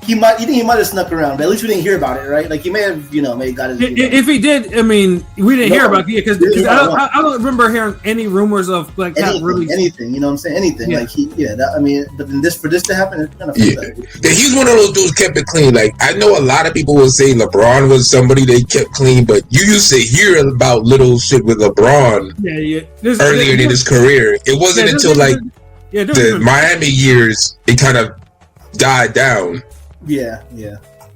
you think he might have snuck around, but at least we didn't hear about it, right? Like he may have, may have got his. If he did, I mean, we didn't hear about it because I don't remember hearing any rumors of like that really anything. You know what I'm saying? Anything like but then for this to happen, it's kind of he's one of those dudes kept it clean. Like I know a lot of people will say LeBron was somebody they kept clean, but you used to hear about little shit with LeBron earlier in his career. It wasn't until the Miami years it kind of died down. Yeah,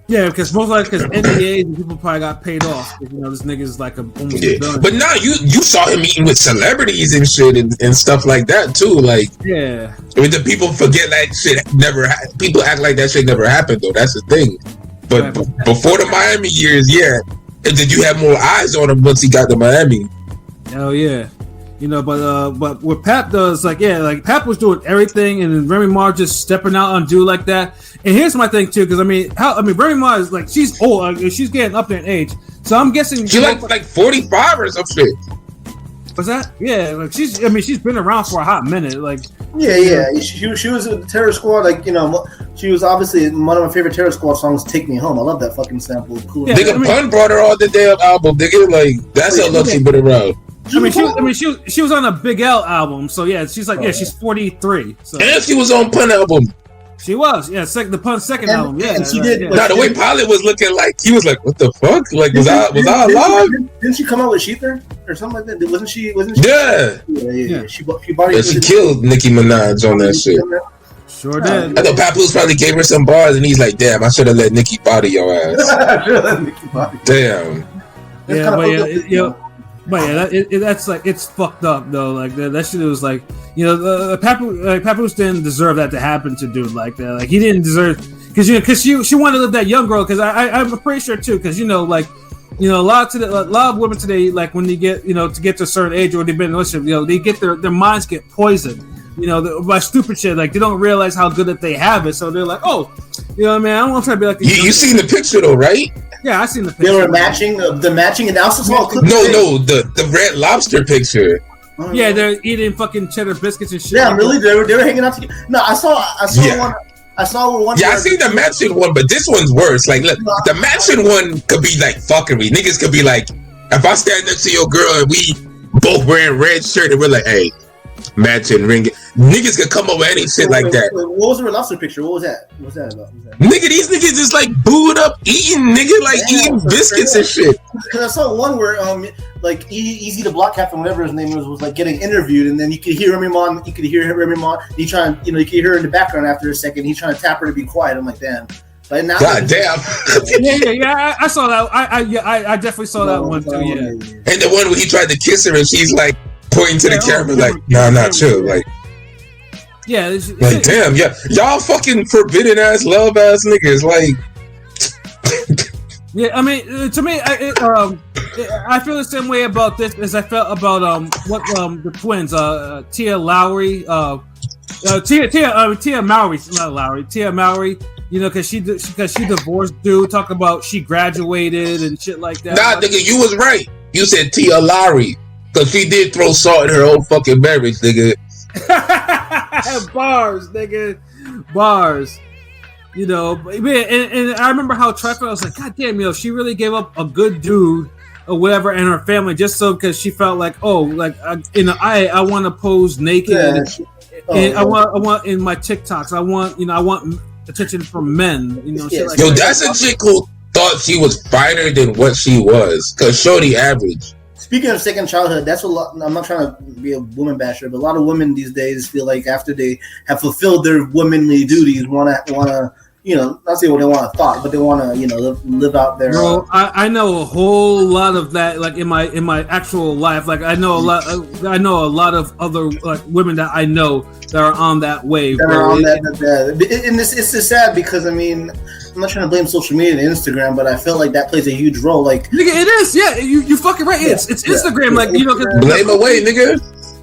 because most likely because NDAs and people probably got paid off. This nigga's like almost done. But now you saw him meeting with celebrities and shit and stuff like that too. Like, yeah, I mean, the people forget that shit never. People act like that shit never happened though. That's the thing. But before the Miami years, and then you have more eyes on him once he got to Miami. Hell yeah. But what Pap does, like Pap was doing everything, and then Remy Ma just stepping out on dude like that. And here's my thing too, because Remy Ma is like she's old, she's getting up there in age, so I'm guessing she's like 45 or some shit. Was that? Yeah, like she's been around for a hot minute, like. Yeah. She was a Terror Squad, she was obviously one of my favorite Terror Squad songs. "Take Me Home." I love that fucking sample. Cool. Yeah, Pun brought her on the damn album. Nigga, like that's how long she been around. She was on a Big L album, so yeah, she's like she's 43. So. And she was on Pun album. She was, the Pun's second album, yeah. And she did. Yeah. Now the way Pilot was looking, like he was like, "What the fuck? Like was I alive?" Didn't she come out with Sheether or something like that? Wasn't she? Yeah. She killed Nicki Minaj on that shit. Sure did. I thought Papoose probably gave her some bars, and he's like, "Damn, I should have let Nicki body your ass." Damn. Yeah, that's like it's fucked up though. Like that shit was like Papoose didn't deserve that to happen to dude like that. Like he didn't deserve because she wanted to live that young girl. Because I'm pretty sure too. Because a lot of women today, like when they get to get to a certain age or they've been in a relationship, they get their minds get poisoned. By stupid shit. Like they don't realize how good that they have it, so they're like, oh, I don't want to try to be like. You seen the picture though, right? Yeah, I seen the picture. They were matching the matching analysis. No, the Red Lobster picture. Yeah, they're eating fucking cheddar biscuits and shit. Yeah, really, they were hanging out together. No, I saw one. I saw one. Yeah, I seen the matching one, but this one's worse. Like, look, the matching one could be like fuckery. Niggas could be like, if I stand next to your girl and we both wearing red shirt and we're like, hey, matching ring. Niggas could come up with any shit like that. What was the Red Lobster picture? What was that? What was that about? Nigga, these niggas just like booed up eating, eating biscuits and shit. Because I saw one where like Easy the Block Captain, whatever his name was like getting interviewed, and then you could hear Remy Ma. You could hear Remy Ma. He trying, you could hear her in the background after a second. He's trying to tap her to be quiet. I'm like, damn. But now, God damn. yeah. I saw that. I definitely saw that one too. Yeah. And the one where he tried to kiss her and she's like pointing to the camera, like, nah, chill, like. Yeah, like damn, yeah, y'all fucking forbidden ass love ass niggas, like. Yeah, I mean, to me, I feel the same way about this as I felt about the twins, Tia Mowry, Tia Mowry. Because she divorced dude. Talk about she graduated and shit like that. Nah, nigga, you was right. You said Tia Lowry because she did throw salt in her own fucking beverage, nigga. Bars, nigga, bars. And I remember how Trifle, I was like, God damn, she really gave up a good dude or whatever and her family just so because she felt like, I want to pose naked and I want in my TikToks, I want attention from men, shit like that's a chick who thought she was finer than what she was because shorty average. Speaking of second childhood, that's a lot. I'm not trying to be a woman basher, but a lot of women these days feel like after they have fulfilled their womanly duties, want to not say what they want to thought, but they want to, live out their. Bro, I know a whole lot of that, like in my actual life. Like I know a lot of other like women that I know that are on that wave. And it's just sad because I mean, I'm not trying to blame social media and Instagram, but I feel like that plays a huge role. Like, nigga, it is. Yeah, you fucking right. It's Instagram. Like, blame away, nigga.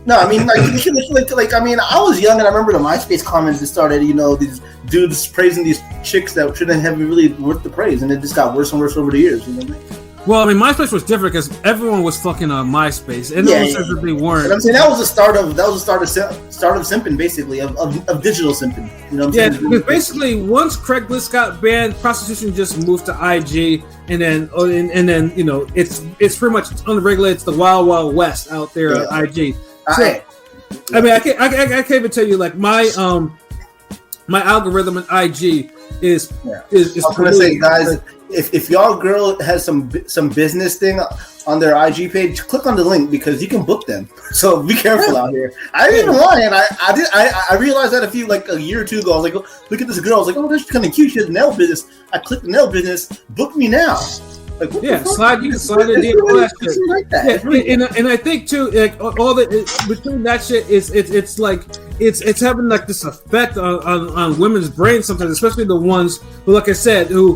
No, I mean, like, I mean, I was young and I remember the MySpace comments that started, these dudes praising these chicks that shouldn't have really worth the praise, and it just got worse and worse over the years. You know what I mean? Well, I mean, MySpace was different because everyone was fucking on MySpace, and no one said that they weren't. But I'm saying that was the start of simping, basically, of digital simping. You know what I'm saying? Because basically, once Craigslist got banned, prostitution just moved to IG, and then it's pretty much unregulated. It's the wild, wild west out there on IG. So, I mean, I can't even tell you, like, my algorithm in IG is I was gonna say, guys, if y'all girl has some business thing on their IG page, click on the link because you can book them. So be careful out here. I didn't even lie, and I realized that a year or two ago. I was like, oh, look at this girl. I was like, oh, that's kind of cute. She has a nail business. I clicked the nail business. Book me now. Like, you can slide in all that shit. Like that. Yeah, and I think too, like all the between that shit it's like it's having like this effect on women's brains sometimes, especially the ones who, like I said, who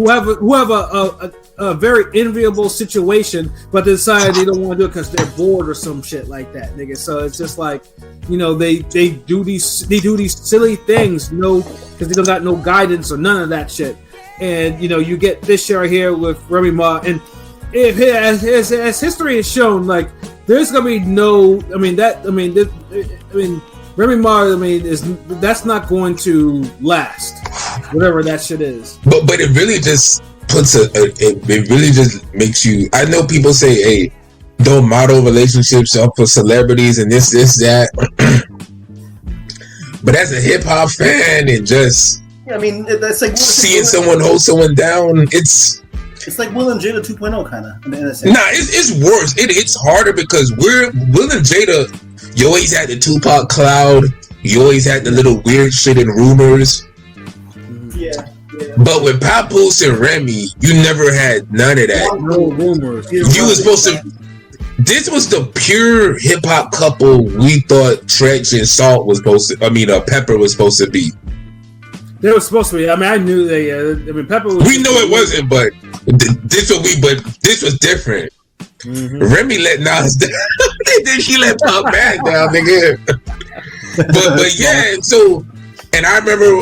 have a very enviable situation, but they decide they don't want to do it because they're bored or some shit like that, nigga. So it's just like, they do these silly things, because they don't got no guidance or none of that shit. And you get this shit right here with Remy Ma, and as history has shown, like there's gonna be Remy Ma, that's not going to last, whatever that shit is. But it really just puts it really just makes you. I know people say, hey, don't model relationships up for celebrities and this that, but as a hip hop fan and just. I mean, that's like seeing someone hold someone down. It's like Will and Jada 2.0 kind of. Nah, it's worse. It's harder because Will and Jada. You always had the Tupac cloud. You always had the little weird shit and rumors. Yeah. But with Papoose and Remy, you never had none of that. No rumors. You were supposed to. This was the pure hip hop couple we thought Tretch and Salt was supposed to. Pepper was supposed to be. They were supposed to be. I mean, I knew they. Pepper was. We know it wasn't, but this was different. Mm-hmm. Remy let Nas down. Then she let Pop back down, nigga. but yeah, so and I remember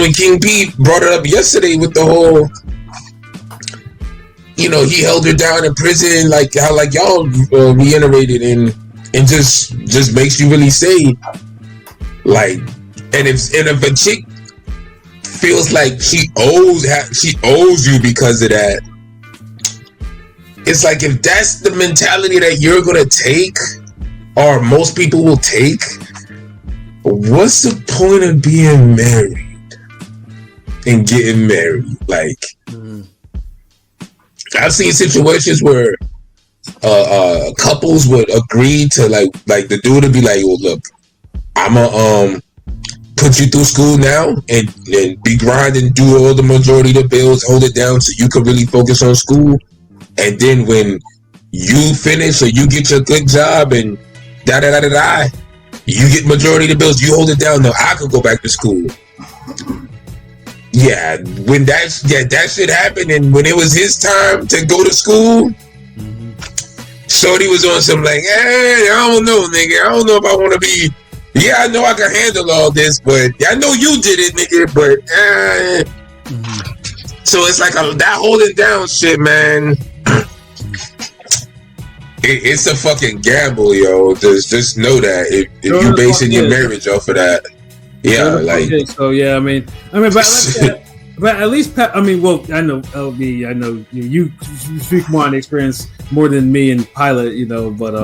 when King P brought it up yesterday with the whole, he held her down in prison, like how like y'all reiterated and just makes you really say, like, and if a chick feels like she owes you because of that. It's like, if that's the mentality that you're gonna take, or most people will take, what's the point of being married and getting married? Like, I've seen situations where couples would agree to like the dude would be like, well, look, I'ma put you through school now and be grinding, do all the majority of the bills, hold it down so you can really focus on school. And then when you finish or you get your good job and you get majority of the bills, you hold it down. No, I could go back to school. Yeah, when that shit happened, and when it was his time to go to school, Shorty was on some like, hey, I don't know, nigga. I don't know if I want to be. Yeah, I know I can handle all this, but I know you did it, nigga. But so it's like that holding down shit, man. It's a fucking gamble, yo. Just know that if you basing your marriage off of that, So yeah, I mean, but at least I know LB, I know you speak more on experience more than me and Pilot, but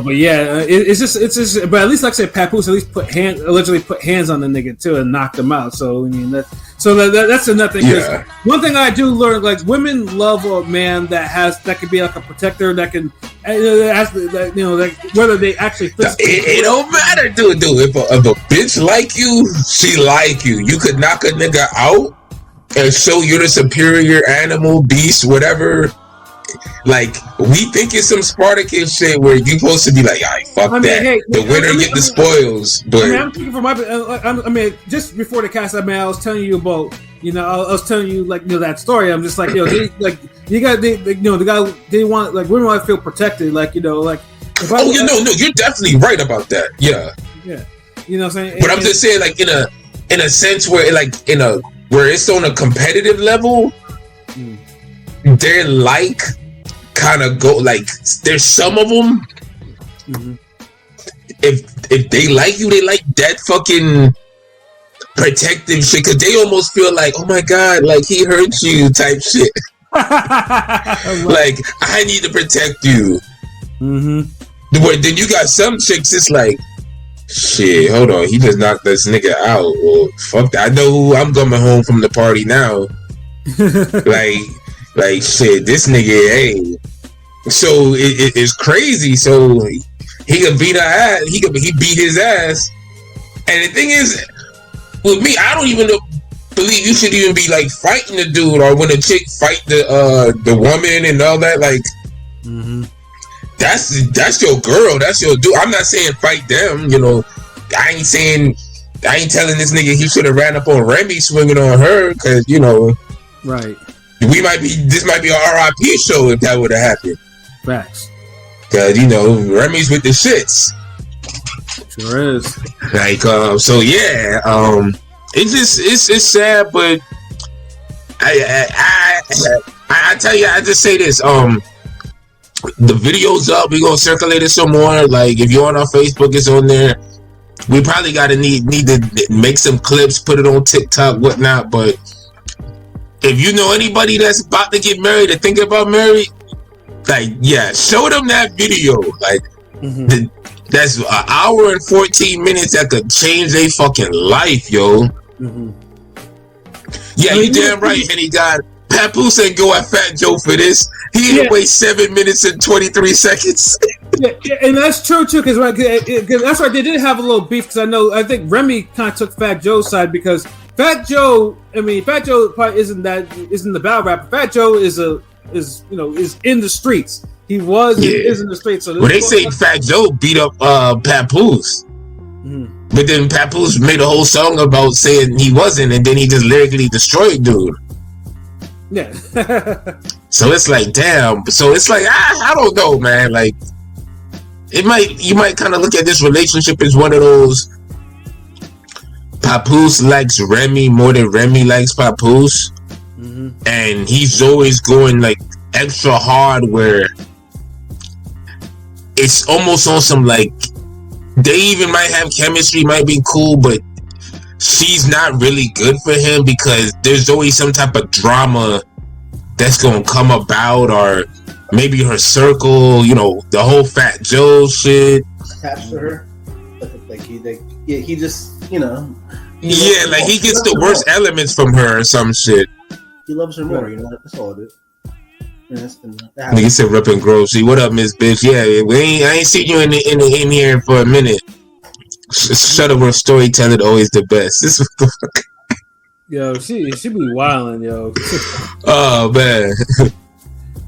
But yeah, it's just. But at least, like I said, Papoose at least allegedly put hands on the nigga too and knocked him out. So I mean, that's another thing. Yeah. One thing I do learn, like women love a man that can be like a protector, that can, like whether they actually. It don't matter, dude. If a bitch like you, she like you. You could knock a nigga out and show you're the superior animal, beast, whatever. Like, we think it's some Spartacus shit where you supposed to be like, all right, fuck that. Hey, the winner get the spoils. But I'm thinking for just before the cast, I was telling you about, I was telling you like, that story. I'm just like, the guy, they want, like, women want to feel protected, like, like. No, you're definitely right about that. Yeah. Yeah. You know what I'm saying? But I'm just saying, like, in a sense where, like, where it's on a competitive level, they're like kind of go like there's some of them. Mm-hmm. If they like you, they like that fucking protective shit because they almost feel like, oh my god, like he hurt you type shit. Like I need to protect you. Mm-hmm. Where then you got some chicks, it's like, shit, hold on, he just knocked this nigga out. Well, fuck that. I know who I'm coming home from the party now. Like shit, this nigga, hey. So it's crazy. So he could beat her ass. He beat his ass. And the thing is, with me, I don't even believe you should even be like fighting the dude, or when a chick fight the woman and all that. Like, that's your girl. That's your dude. I'm not saying fight them. I ain't telling this nigga he should have ran up on Remy swinging on her because right. This might be a RIP show if that would have happened. Facts. Cause Remy's with the shits. Sure is. Like so yeah. It's sad, but I tell you, I just say this. The video's up. We gonna circulate it some more. Like if you're on our Facebook, it's on there. We probably gotta need to make some clips, put it on TikTok, whatnot. But if you know anybody that's about to get married or thinking about marriage, like, yeah, show them that video. Like, that's an hour and 14 minutes that could change their fucking life, yo. Yeah, you damn right. And he got Papoose ain't go at Fat Joe for this. He didn't wait 7 minutes and 23 seconds. Yeah, and that's true too, because that's right. They did have a little beef because I think Remy kind of took Fat Joe's side because Fat Joe probably isn't the battle rapper. Fat Joe is in the streets. He is in the streets. So they say Fat Joe beat up Papoose. But then Papoose made a whole song about saying he wasn't, and then he just lyrically destroyed dude. Yeah. So it's like, damn. So it's like, I don't know, man. Like, you might kind of look at this relationship as one of those. Papoose likes Remy more than Remy likes Papoose, and he's always going like extra hard where it's almost on some like they even might have chemistry, might be cool, but she's not really good for him because there's always some type of drama that's gonna come about, or maybe her circle, the whole Fat Joe shit attached to her. Like he just like he gets the worst elements from her or some shit. He loves her more, that's all it is. Nigga said Rep and Grove. See, what up, Miss Bitch? Yeah, I ain't seen you in here for a minute. Shuttleworth storytelling always the best. This is yo, she be wilding, yo. Oh man.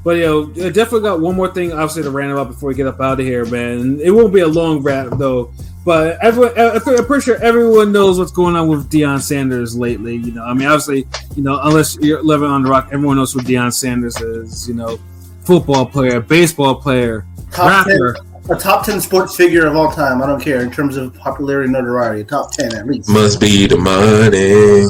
But yo, I definitely got one more thing obviously to rant about before we get up out of here, man. It won't be a long rant though. But I'm pretty sure everyone knows what's going on with Deion Sanders lately. Obviously, unless you're living on the rock, everyone knows who Deion Sanders is. Football player, baseball player, rapper. A top 10 sports figure of all time. I don't care in terms of popularity and notoriety. Top 10 at least. Must be the money.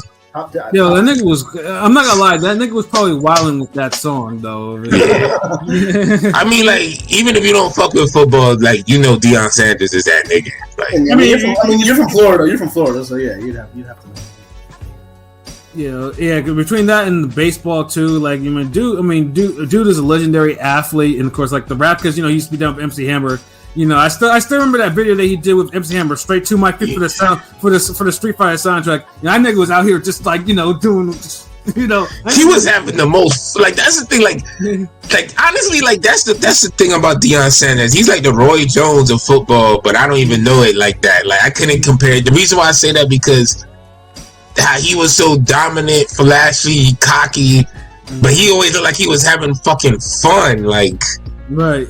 Yo, that nigga was. I'm not gonna lie. That nigga was probably wilding with that song, though. I mean, like, even if you don't fuck with football, like, Deion Sanders is that nigga. Like, you're from Florida. You're from Florida, so yeah, you'd have to know. Yeah. Between that and the baseball too, like, dude is a legendary athlete, and of course, like the rap, because he used to be down with MC Hammer. You know, I still remember that video that he did with MC Hammer, straight to my feet for the sound for the Street Fighter soundtrack. You know, that nigga was out here just like, you know, doing, you know. He was having the most, like, that's the thing, like honestly, like that's the thing about Deion Sanders. He's like the Roy Jones of football, but I don't even know it like that. Like, I couldn't compare it. The reason why I say that because how he was so dominant, flashy, cocky, but he always looked like he was having fucking fun, like. Right.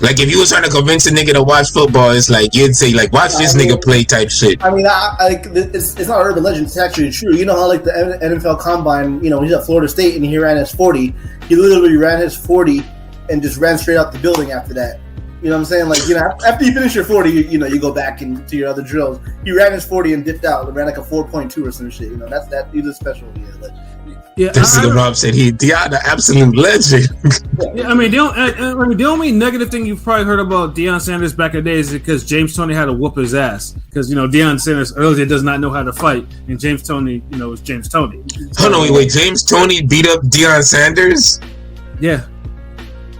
Like, if you was trying to convince a nigga to watch football, it's like, you'd say, like, watch this nigga play type shit. I mean, it's not urban legend. It's actually true. You know how, like, the NFL Combine, you know, he's at Florida State and he ran his 40. He literally ran his 40 and just ran straight out the building after that. You know what I'm saying? Like, you know, after you finish your 40, you know, you go back into your other drills. He ran his 40 and dipped out and ran, like, a 4.2 or some shit. You know, he's a special, Yeah, this nigga Rob said Deion, the absolute legend. Yeah, I mean, the only negative thing you've probably heard about Deion Sanders back in the day is because James Toney had to whoop his ass. Because, you know, Deion Sanders earlier does not know how to fight, and James Toney, you know, is James Toney. Hold on, wait, James Toney beat up Deion Sanders? Yeah.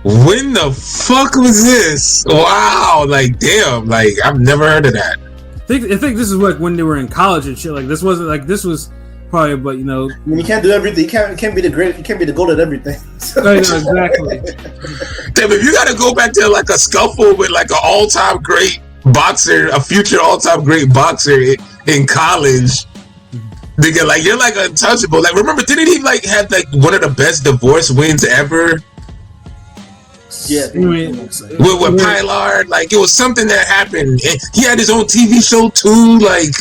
When the fuck was this? Wow, like, damn, like, I've never heard of that. I think this is like when they were in college and shit. Like, this wasn't like, this was probably, but, you know. I mean, you can't do everything. You can't be the great. You can't be the goat at everything. Right, exactly. Damn, if you gotta go back to like a scuffle with like an all-time great boxer, a future all-time great boxer in college, nigga, like, you're like untouchable. Like, remember, didn't he like have like one of the best divorce wins ever? Yeah, with Pilar, like, it was something that happened. And he had his own TV show too, like.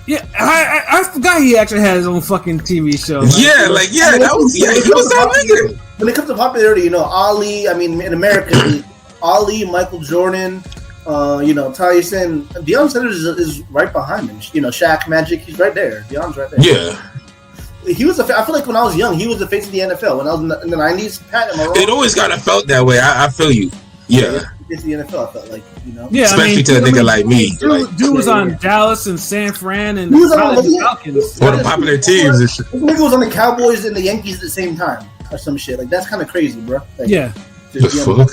Yeah, I forgot he actually had his own fucking TV show. Like, he was that nigga. When it comes to popularity, you know, Ali, I mean, in America, Ali, Michael Jordan, you know, Tyson, Deion Sanders is right behind him. You know, Shaq, Magic, he's right there. Deion's right there. Yeah. He was. I feel like when I was young, he was the face of the NFL. When I was in the 90s, Pat, am I wrong? It always kind of felt that way. I feel you. Yeah. It's the NFL. I felt like, you know. Yeah, especially to a nigga like me. Dude was on Dallas and San Fran and he was on the Falcons. One of the popular teams. This nigga was on the Cowboys and the Yankees at the same time, or some shit. Like, that's kind of crazy, bro. Like, yeah. The fuck?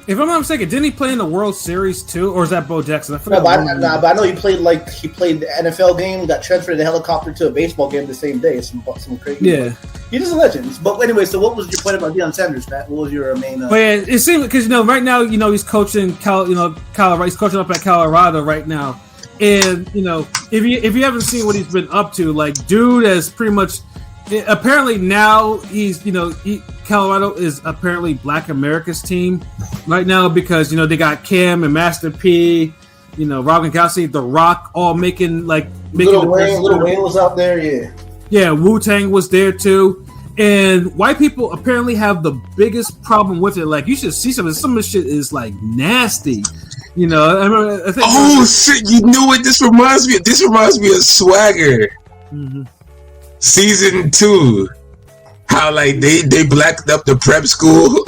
If I'm not mistaken, didn't he play in the World Series too, or is that Bo Jackson? I forgot. But I know he played the NFL game, got transferred in a helicopter to a baseball game the same day. Some crazy. Yeah, he's just a legend. But anyway, so what was your point about Deion Sanders, Pat? What was your main? But yeah, it seems because, you know, right now, you know, he's coaching Colorado. He's coaching up at Colorado right now, and, you know, if you haven't seen what he's been up to, like, dude has pretty much. Apparently now he's, you know, Colorado is apparently Black America's team right now because, you know, they got Cam and Master P, you know, Robin Galaxy, The Rock, all making Little Wayne was out there, yeah. Wu-Tang was there too, and white people apparently have the biggest problem with it. Like, you should see some of the shit is like nasty. You know, I think shit! You know what this reminds me of? This reminds me of Swagger. Mm-hmm. Season 2, how like they blacked up the prep school,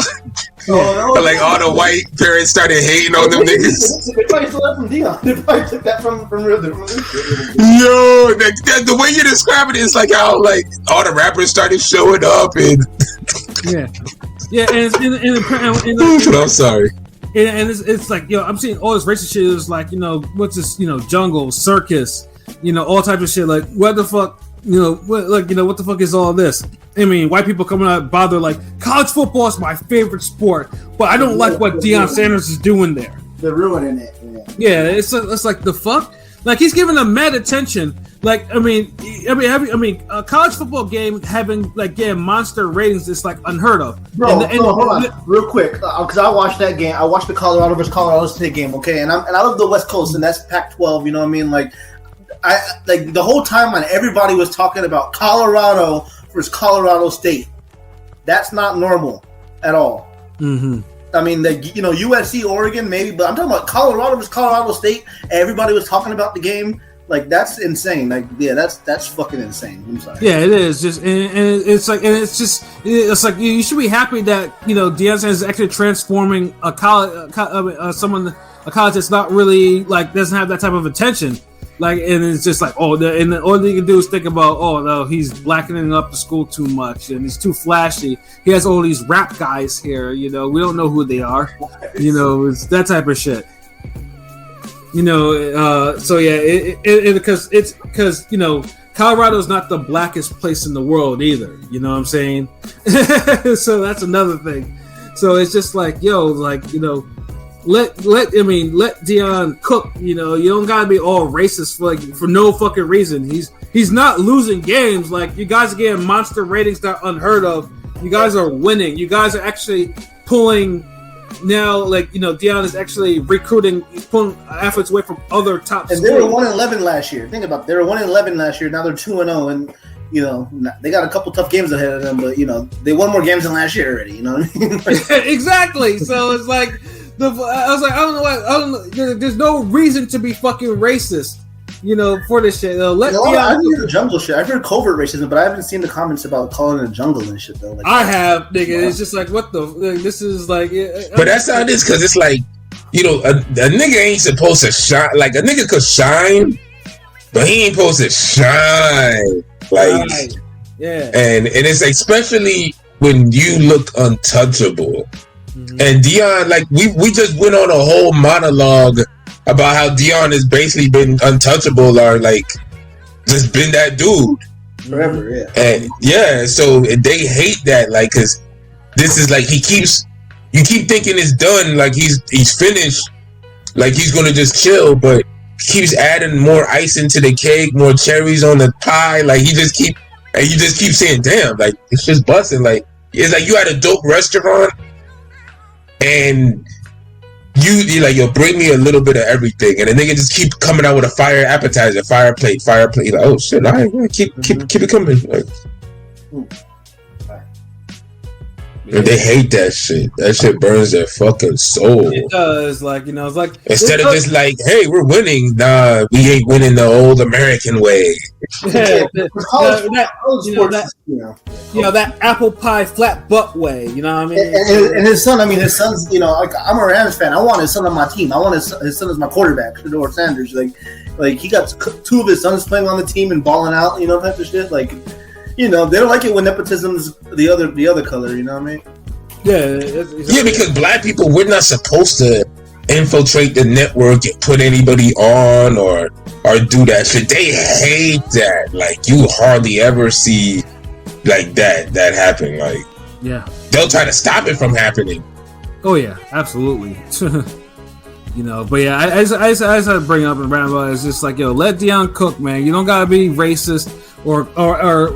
like all the white parents started hating on them niggas. They probably stole that from Deion. They probably took that from real. Yo, the way you describe it is like how like all the rappers started showing up and and I'm sorry. And it's like, yo, I'm seeing all this racist shit. It's like, you know, what's this? You know, jungle, circus, you know, all types of shit. Like, what the fuck? You know, what the fuck is all this? I mean, white people coming out bother like, college football is my favorite sport, but I don't like what Deion Sanders is doing there. They're ruining it. Yeah, it's like the fuck. Like, he's giving them mad attention. Like, I mean, a college football game having like monster ratings is like unheard of. Bro, hold on, real quick, because I watched that game. I watched the Colorado versus Colorado State game. Okay, and I live the West Coast, and that's Pac-12. You know what I mean? Like, the whole time when everybody was talking about Colorado versus Colorado State, that's not normal at all. Mm-hmm. I mean, you know, USC, Oregon, maybe, but I'm talking about Colorado versus Colorado State. Everybody was talking about the game. Like, that's insane. Like, yeah, that's fucking insane. I'm sorry. Yeah, it is. Just and it's like you should be happy that, you know, Deion Sanders is actually transforming a college that's not really like doesn't have that type of attention. Like, and it's just like, oh, and all you can do is think about, oh, no, he's blackening up the school too much, and he's too flashy. He has all these rap guys here, we don't know who they are, it's that type of shit. So yeah, because Colorado's not the blackest place in the world either. You know what I'm saying? So that's another thing. So it's just like, let Deion cook. You don't gotta be all racist for no fucking reason. He's not losing games. Like, you guys are getting monster ratings that are unheard of. You guys are winning. You guys are actually pulling. Now, Deion is actually recruiting, he's pulling efforts away from other top schools. And they were 1-11 last year. Think about it. They were 1-11 last year. Now they're 2-0, and they got a couple tough games ahead of them. But they won more games than last year already. You know what I mean? Exactly. So it's like I was like, I don't know. There's no reason to be fucking racist. For this shit. I've heard the jungle shit. I've heard covert racism, but I haven't seen the comments about calling it a jungle and shit though. I have, nigga. It's just like, what the? This is like. But that's how it is, because it's like, a nigga ain't supposed to shine. Like, a nigga could shine, but he ain't supposed to shine. Like, right. Yeah. And it's especially when you look untouchable. Mm-hmm. And Deion, like, we just went on a whole monologue about how Deion has basically been untouchable, or like just been that dude forever, yeah. And yeah, so they hate that, like, because this is like you keep thinking it's done, like he's finished, like he's gonna just chill, but keeps adding more icing to the cake, more cherries on the pie, like you just keep saying, damn, like it's just busting. Like, it's like you had a dope restaurant and you're like, yo, bring me a little bit of everything, and the nigga just keep coming out with a fire appetizer, fire plate. You're like, oh shit, all right, keep it coming. Like, and they hate that shit. That shit burns their fucking soul. It does, like, it's like, instead of just like, hey, we're winning. Nah, we ain't winning the old American way. Yeah, that apple pie flat butt way. You know what I mean? And his son's, like, I'm a Rams fan. I want his son on my team. I want his son as my quarterback, Shedeur Sanders. Like he got two of his sons playing on the team and balling out, type of shit. Like, they don't like it when nepotism's the other color. You know what I mean? Yeah, yeah, because black people, we're not supposed to infiltrate the network and put anybody on or do that shit. They hate that. Like, you hardly ever see like that happen. Like, yeah, they'll try to stop it from happening. Oh yeah, absolutely. But yeah, I just had to bring up and ramble. It's just like, yo, let Deion cook, man. You don't gotta be racist or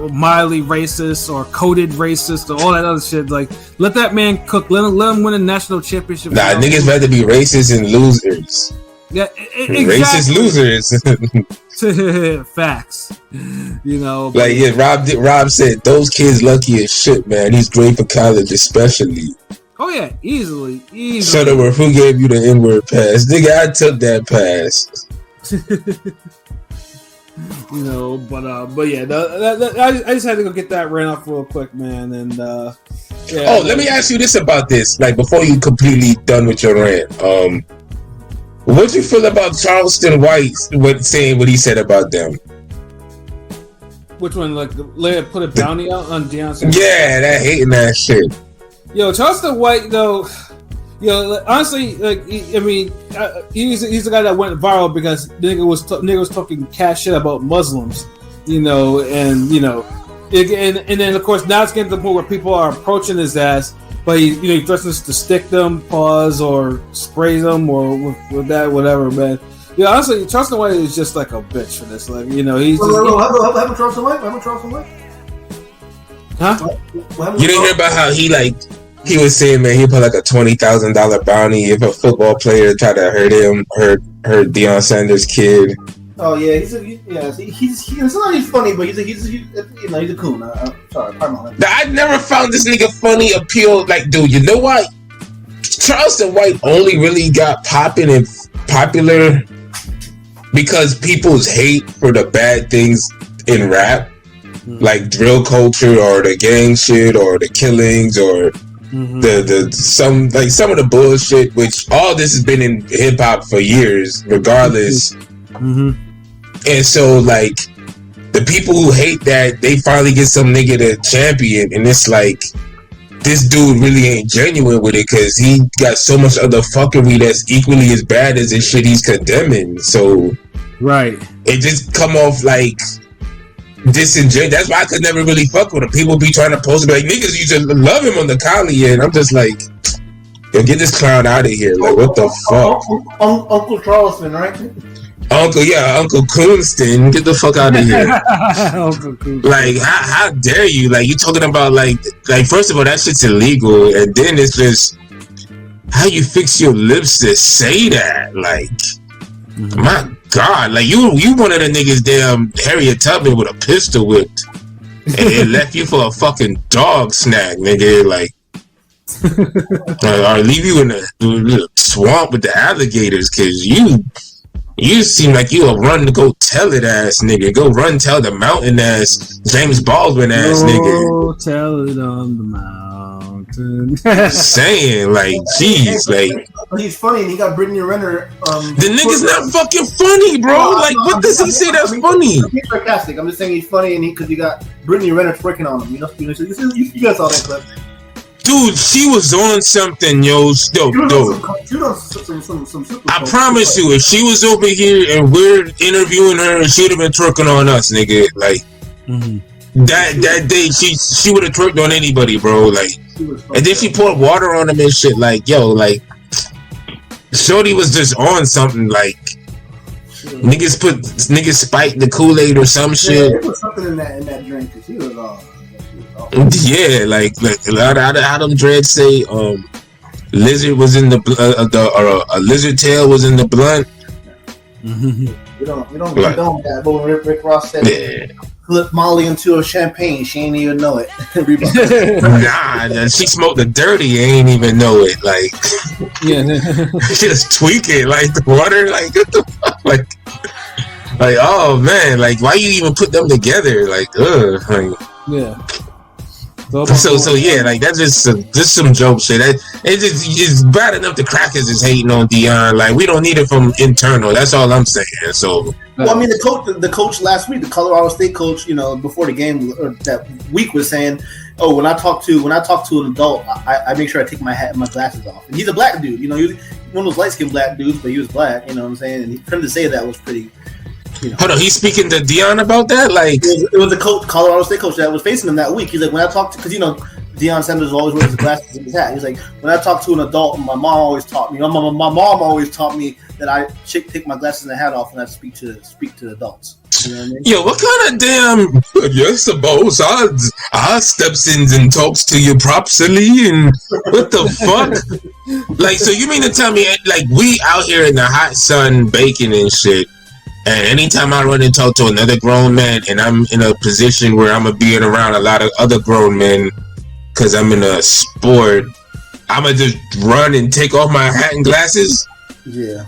mildly racist or coded racist or all that other shit. Like, let that man cook. Let him win a national championship. Nah, niggas rather be racist and losers. Yeah, exactly. Racist losers. Facts. But, like, yeah, Rob said those kids lucky as shit, man. He's great for college, especially. Oh yeah, easily. Shutterworth, who gave you the N-word pass? Nigga, I took that pass. But yeah, I just had to go get that ran off real quick, man. And yeah. Oh, let me ask you this about this, like, before you completely done with your rant. What you feel about Charleston White saying what he said about them? Which one? Like, put a bounty out on Deion Sanders? Yeah, that hating that shit. Yo, Charleston White, though, honestly, like, he's the guy that went viral because nigga was talking cash shit about Muslims, and then of course now it's getting to the point where people are approaching his ass, but he threatens to stick them, pause, or spray them, or with that, whatever, man. Yeah, honestly, Charleston White is just like a bitch for this. Like, he's just. Have a Charleston White? Huh? You didn't hear about how he was saying, man, he put like a $20,000 bounty if a football player tried to hurt Deion Sanders' kid. Oh yeah, he's not funny, but he's a coon. Sorry, pardon. I never found this nigga funny appeal. Like, dude, you know what? Charleston White only really got popping and popular because people's hate for the bad things in rap, like drill culture or the gang shit or the killings or some of the bullshit, which all this has been in hip hop for years, regardless. And so like the people who hate that, they finally get some nigga to champion, and it's like this dude really ain't genuine with it because he got so much other fuckery that's equally as bad as the shit he's condemning. So right, it just come off like disingenuous. That's why I could never really fuck with him. People be trying to post like niggas used to love him on the Kali, and I'm just like, yo, get this clown out of here. Like, what the fuck? Uncle Charleston, right? Uncle Coonston, get the fuck out of here. Uncle Coonston. Like, how dare you? Like, you talking about like first of all, that shit's illegal, and then it's just how you fix your lips to say that. Like, my God, like you one of the niggas damn Harriet Tubman with a pistol whipped, and it left you for a fucking dog snack, nigga. Like, or leave you in the swamp with the alligators, cause you seem like you a run to go tell it ass nigga. Go run tell the mountain ass James Baldwin ass nigga. Tell it on the mountain. Saying like, jeez, like he's funny and he got Brittany Renner. The nigga's not fucking funny, bro. Like, what does he say that's funny? He's sarcastic. I'm just saying he's funny and because he got Brittany Renner twerking on him. You guys saw that clip. Dude, she was on something, yo. Some I promise you, if she was over here and we're interviewing her, she'd have been twerking on us, nigga. Like that day, she would have twerked on anybody, bro. Like, and then she poured water on him and shit. Like, yo, like, shorty was just on something. Like, niggas spiked the Kool-Aid or some shit. There was something in that drink because he was on. Yeah, like how them dreads say, lizard was in the a lizard tail was in the blunt. We don't condone that. But when Rick Ross said, flip Molly into a champagne, she ain't even know it. Nah, she smoked the dirty, ain't even know it. Like, she just tweaking like the water. Like, what the fuck? Like, oh man, like why you even put them together? Like, like, yeah. So yeah, like that's just some joke shit. It's bad enough the crackers is hating on Dion. Like, we don't need it from internal. That's all I'm saying. So, well, I mean, the coach last week, the Colorado State coach, before the game or that week was saying, "Oh, when I talk to an adult, I make sure I take my hat and my glasses off." And he's a black dude, he was one of those light skinned black dudes, but he was black. You know what I'm saying? And for him to say that was pretty. Hold on, he's speaking to Dion about that? Like, it was the coach, Colorado State coach that was facing him that week. He's like, when I talk to, because Deion Sanders always wears his glasses and his hat. He's like, when I talk to an adult, my mom always taught me that I take my glasses and hat off when I speak to adults. You know what I mean? Yo, what kind of damn? Yes, suppose I steps in and talks to you properly, and what the fuck? Like, so you mean to tell me like we out here in the hot sun baking and shit? And anytime I run and talk to another grown man and I'm in a position where I'm going to be around a lot of other grown men because I'm in a sport, I'm going to just run and take off my hat and glasses? Yeah.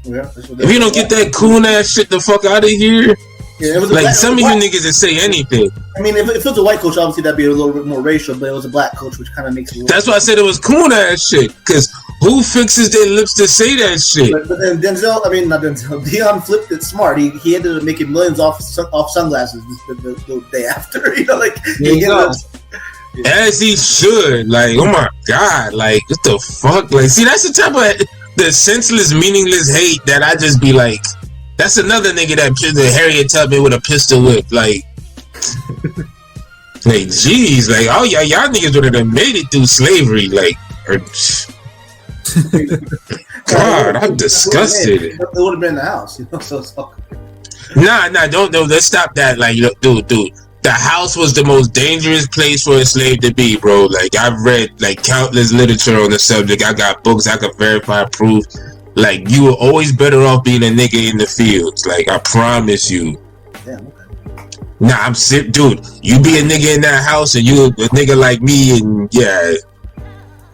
If you don't get that cool ass shit the fuck out of here, yeah, it was like some of you niggas that say anything. I mean, if it was a white coach, obviously that'd be a little bit more racial, but it was a black coach, which kind of makes it. That's why I said it was cool ass shit, because who fixes their lips to say that shit? But then Deion flipped it smart. He ended up making millions off sunglasses the day after. As he should. Like, oh my God, like what the fuck? Like, see, that's the type of the senseless, meaningless hate that I just be like, that's another nigga that the Harriet Tubman with a pistol whip. Like, like, jeez, like, oh yeah, y'all niggas would have made it through slavery, like, or. God, I'm disgusted. It would have been in the house, so. Nah, don't let's stop that. Like, dude, the house was the most dangerous place for a slave to be, bro. Like, I've read like countless literature on the subject. I got books I could verify, prove. Like, you were always better off being a nigga in the fields. Like, I promise you. Damn, okay. Nah, I'm sick, dude. You be a nigga in that house, and you a nigga like me, and yeah.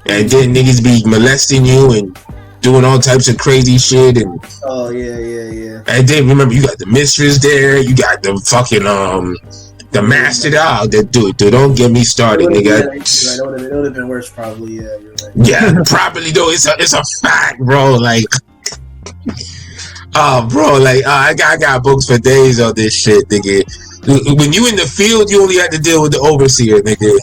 And then niggas be molesting you and doing all types of crazy shit, and oh yeah. And then remember, you got the mistress there, you got the fucking the master dog. Dude, don't get me started, nigga. Right. It would have been worse, probably. Yeah, you're right. Yeah, probably though. It's a fact, bro. Like, Oh, bro, like I got books for days on this shit, nigga. When you in the field, you only had to deal with the overseer, nigga.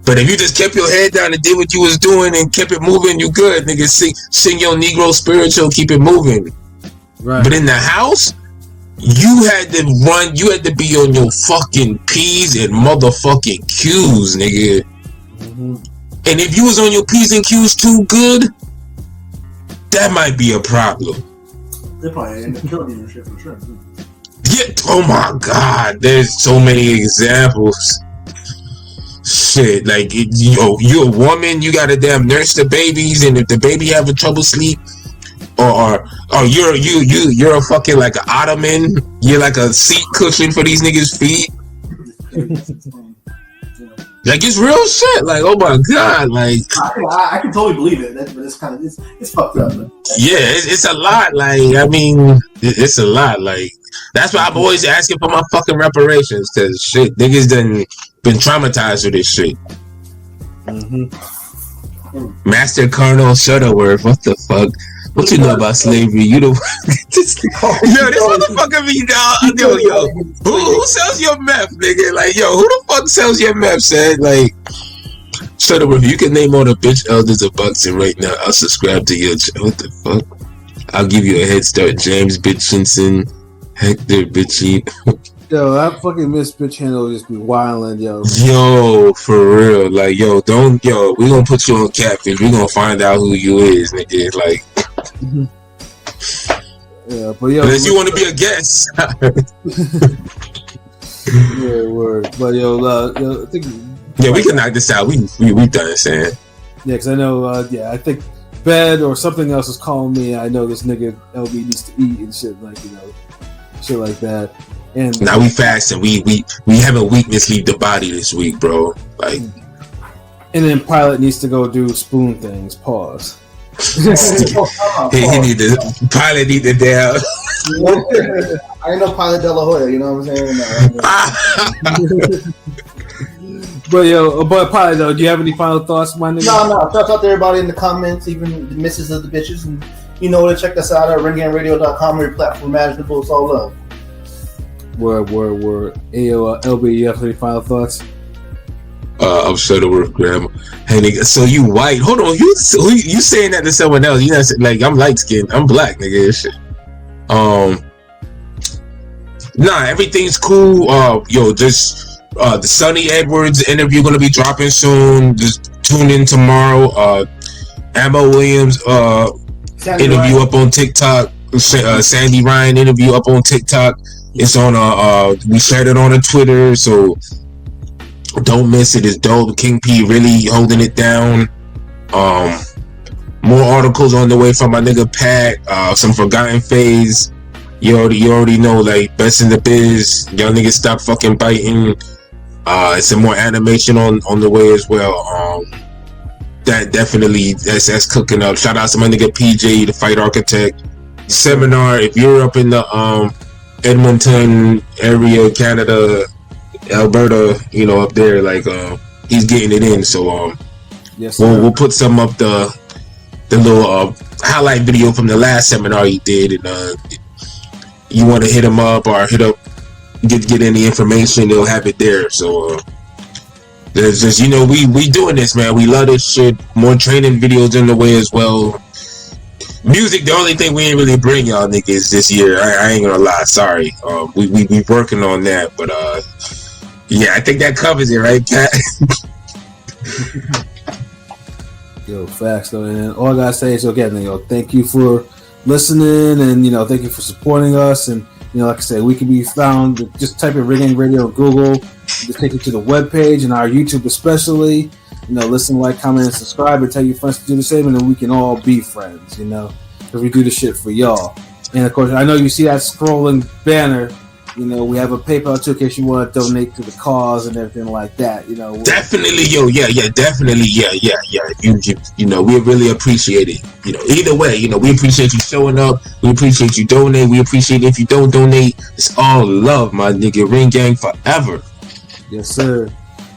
But if you just kept your head down and did what you was doing and kept it moving, you good, nigga. Sing your Negro spiritual, keep it moving. Right. But in the house, you had to run. You had to be on your fucking P's and motherfucking Q's, nigga. And if you was on your P's and Q's too good, that might be a problem. They probably end up killing you and shit for sure. Yeah. Oh my God. There's so many examples. Shit, like you're a woman, you gotta damn nurse the babies, and if the baby having trouble sleep, or you're a fucking like an ottoman, you're like a seat cushion for these niggas' feet. Like it's real shit. Like oh my God, like I can totally believe it. But it's kind of it's fucked up. Man. Yeah, it's a lot. Like I mean, it's a lot. Like that's why I'm always asking for my fucking reparations, cause shit, niggas done been traumatized with this shit. Master Colonel Shuttleworth, what the fuck? What you know about slavery? You know, this motherfucker be down. Yo, who sells your meth, nigga? Like, yo, who the fuck sells your meth, son? Like, Shuttleworth, you can name all the bitch elders of boxing right now. I'll subscribe to your. What the fuck? I'll give you a head start. James Bitchinson, Hector Bitchy. Yo, that fucking Miss Bitch handle just be wildin', yo. Yo, for real. Like, we gonna put you on catfish. We gonna find out who you is, nigga. Like, yeah, but yo, unless you want to be a guest. Yeah, word. But yo, I think. Yeah, we can knock this out. We done saying. Yeah, because I know. I think bed or something else is calling me. I know this nigga LB needs to eat and shit like shit like that. And now we fasting. We having weakness leave the body this week, bro. Like, and then Pilot needs to go do spoon things. Pause. he need to Pilot need to down. I ain't no Pilot De La Hoya, you know what I'm saying? But Pilot though, do you have any final thoughts, my nigga? No. Shout out to everybody in the comments, even the misses of the bitches, and you know where to check us out at ringgangradio.com or your platform imaginable. It's all love. Word. Ayo, LB, you have any final thoughts? I'm Shuttleworth Grandma. Hey nigga, so you white? Hold on, you saying that to someone else? You know, like I'm light skinned, I'm black, nigga. Shit. Nah, everything's cool. Just the Sonny Edwards interview gonna be dropping soon. Just tune in tomorrow. Ammo Williams interview up on TikTok. Sandy Ryan interview up on TikTok. It's on we shared it on Twitter, so don't miss it. It's dope. King P really holding it down. More articles on the way from my nigga Pat. Some Forgotten Phase. You already know, like, best in the biz. Y'all niggas stop fucking biting. Some more animation on the way as well. That definitely that's cooking up. Shout out to my nigga PJ, the fight architect. Seminar. If you're up in the Edmonton area, Canada, Alberta, up there, like he's getting it in. So yes, we'll put some up the little highlight video from the last seminar he did, and you want to hit him up or get any information, they'll have it there. So there's just we doing this, man. We love this shit. More training videos in the way as well. Music, the only thing we ain't really bring y'all niggas this year. I ain't gonna lie, sorry. We working on that, but yeah, I think that covers it, right, Pat? Yo, facts though, and all I gotta say is again, thank you for listening, and thank you for supporting us. And like I said, we can be found. Just type in Ring Gang Radio on Google. Just take you to the webpage and our YouTube, especially. Listen, like, comment, and subscribe, and tell your friends to do the same, and then we can all be friends, because we do the shit for y'all. And of course, I know you see that scrolling banner. We have a PayPal too, in case you want to donate to the cause and everything like that. Definitely, definitely, yeah. We really appreciate it. Either way, we appreciate you showing up. We appreciate you donate. We appreciate it if you don't donate. It's all love, my nigga. Ring Gang forever. Yes, sir.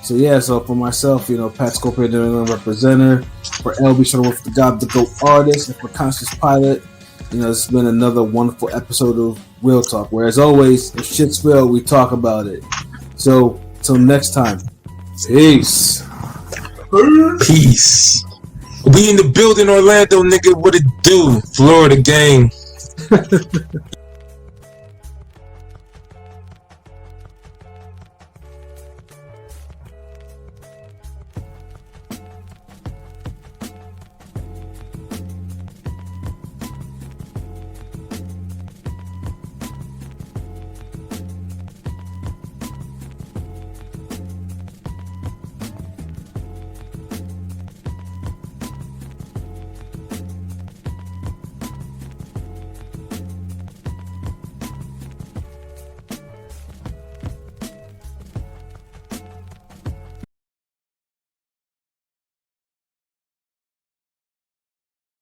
So for myself, Pat Scorpio, New England representative, for LB Shuttleworth, the God, the GOAT artist, and for Conscious Pilot, it's been another wonderful episode of Real Talk, where as always, if shit's real, we talk about it. So, till next time, peace. Peace. We in the building, Orlando, nigga. What it do? Florida gang.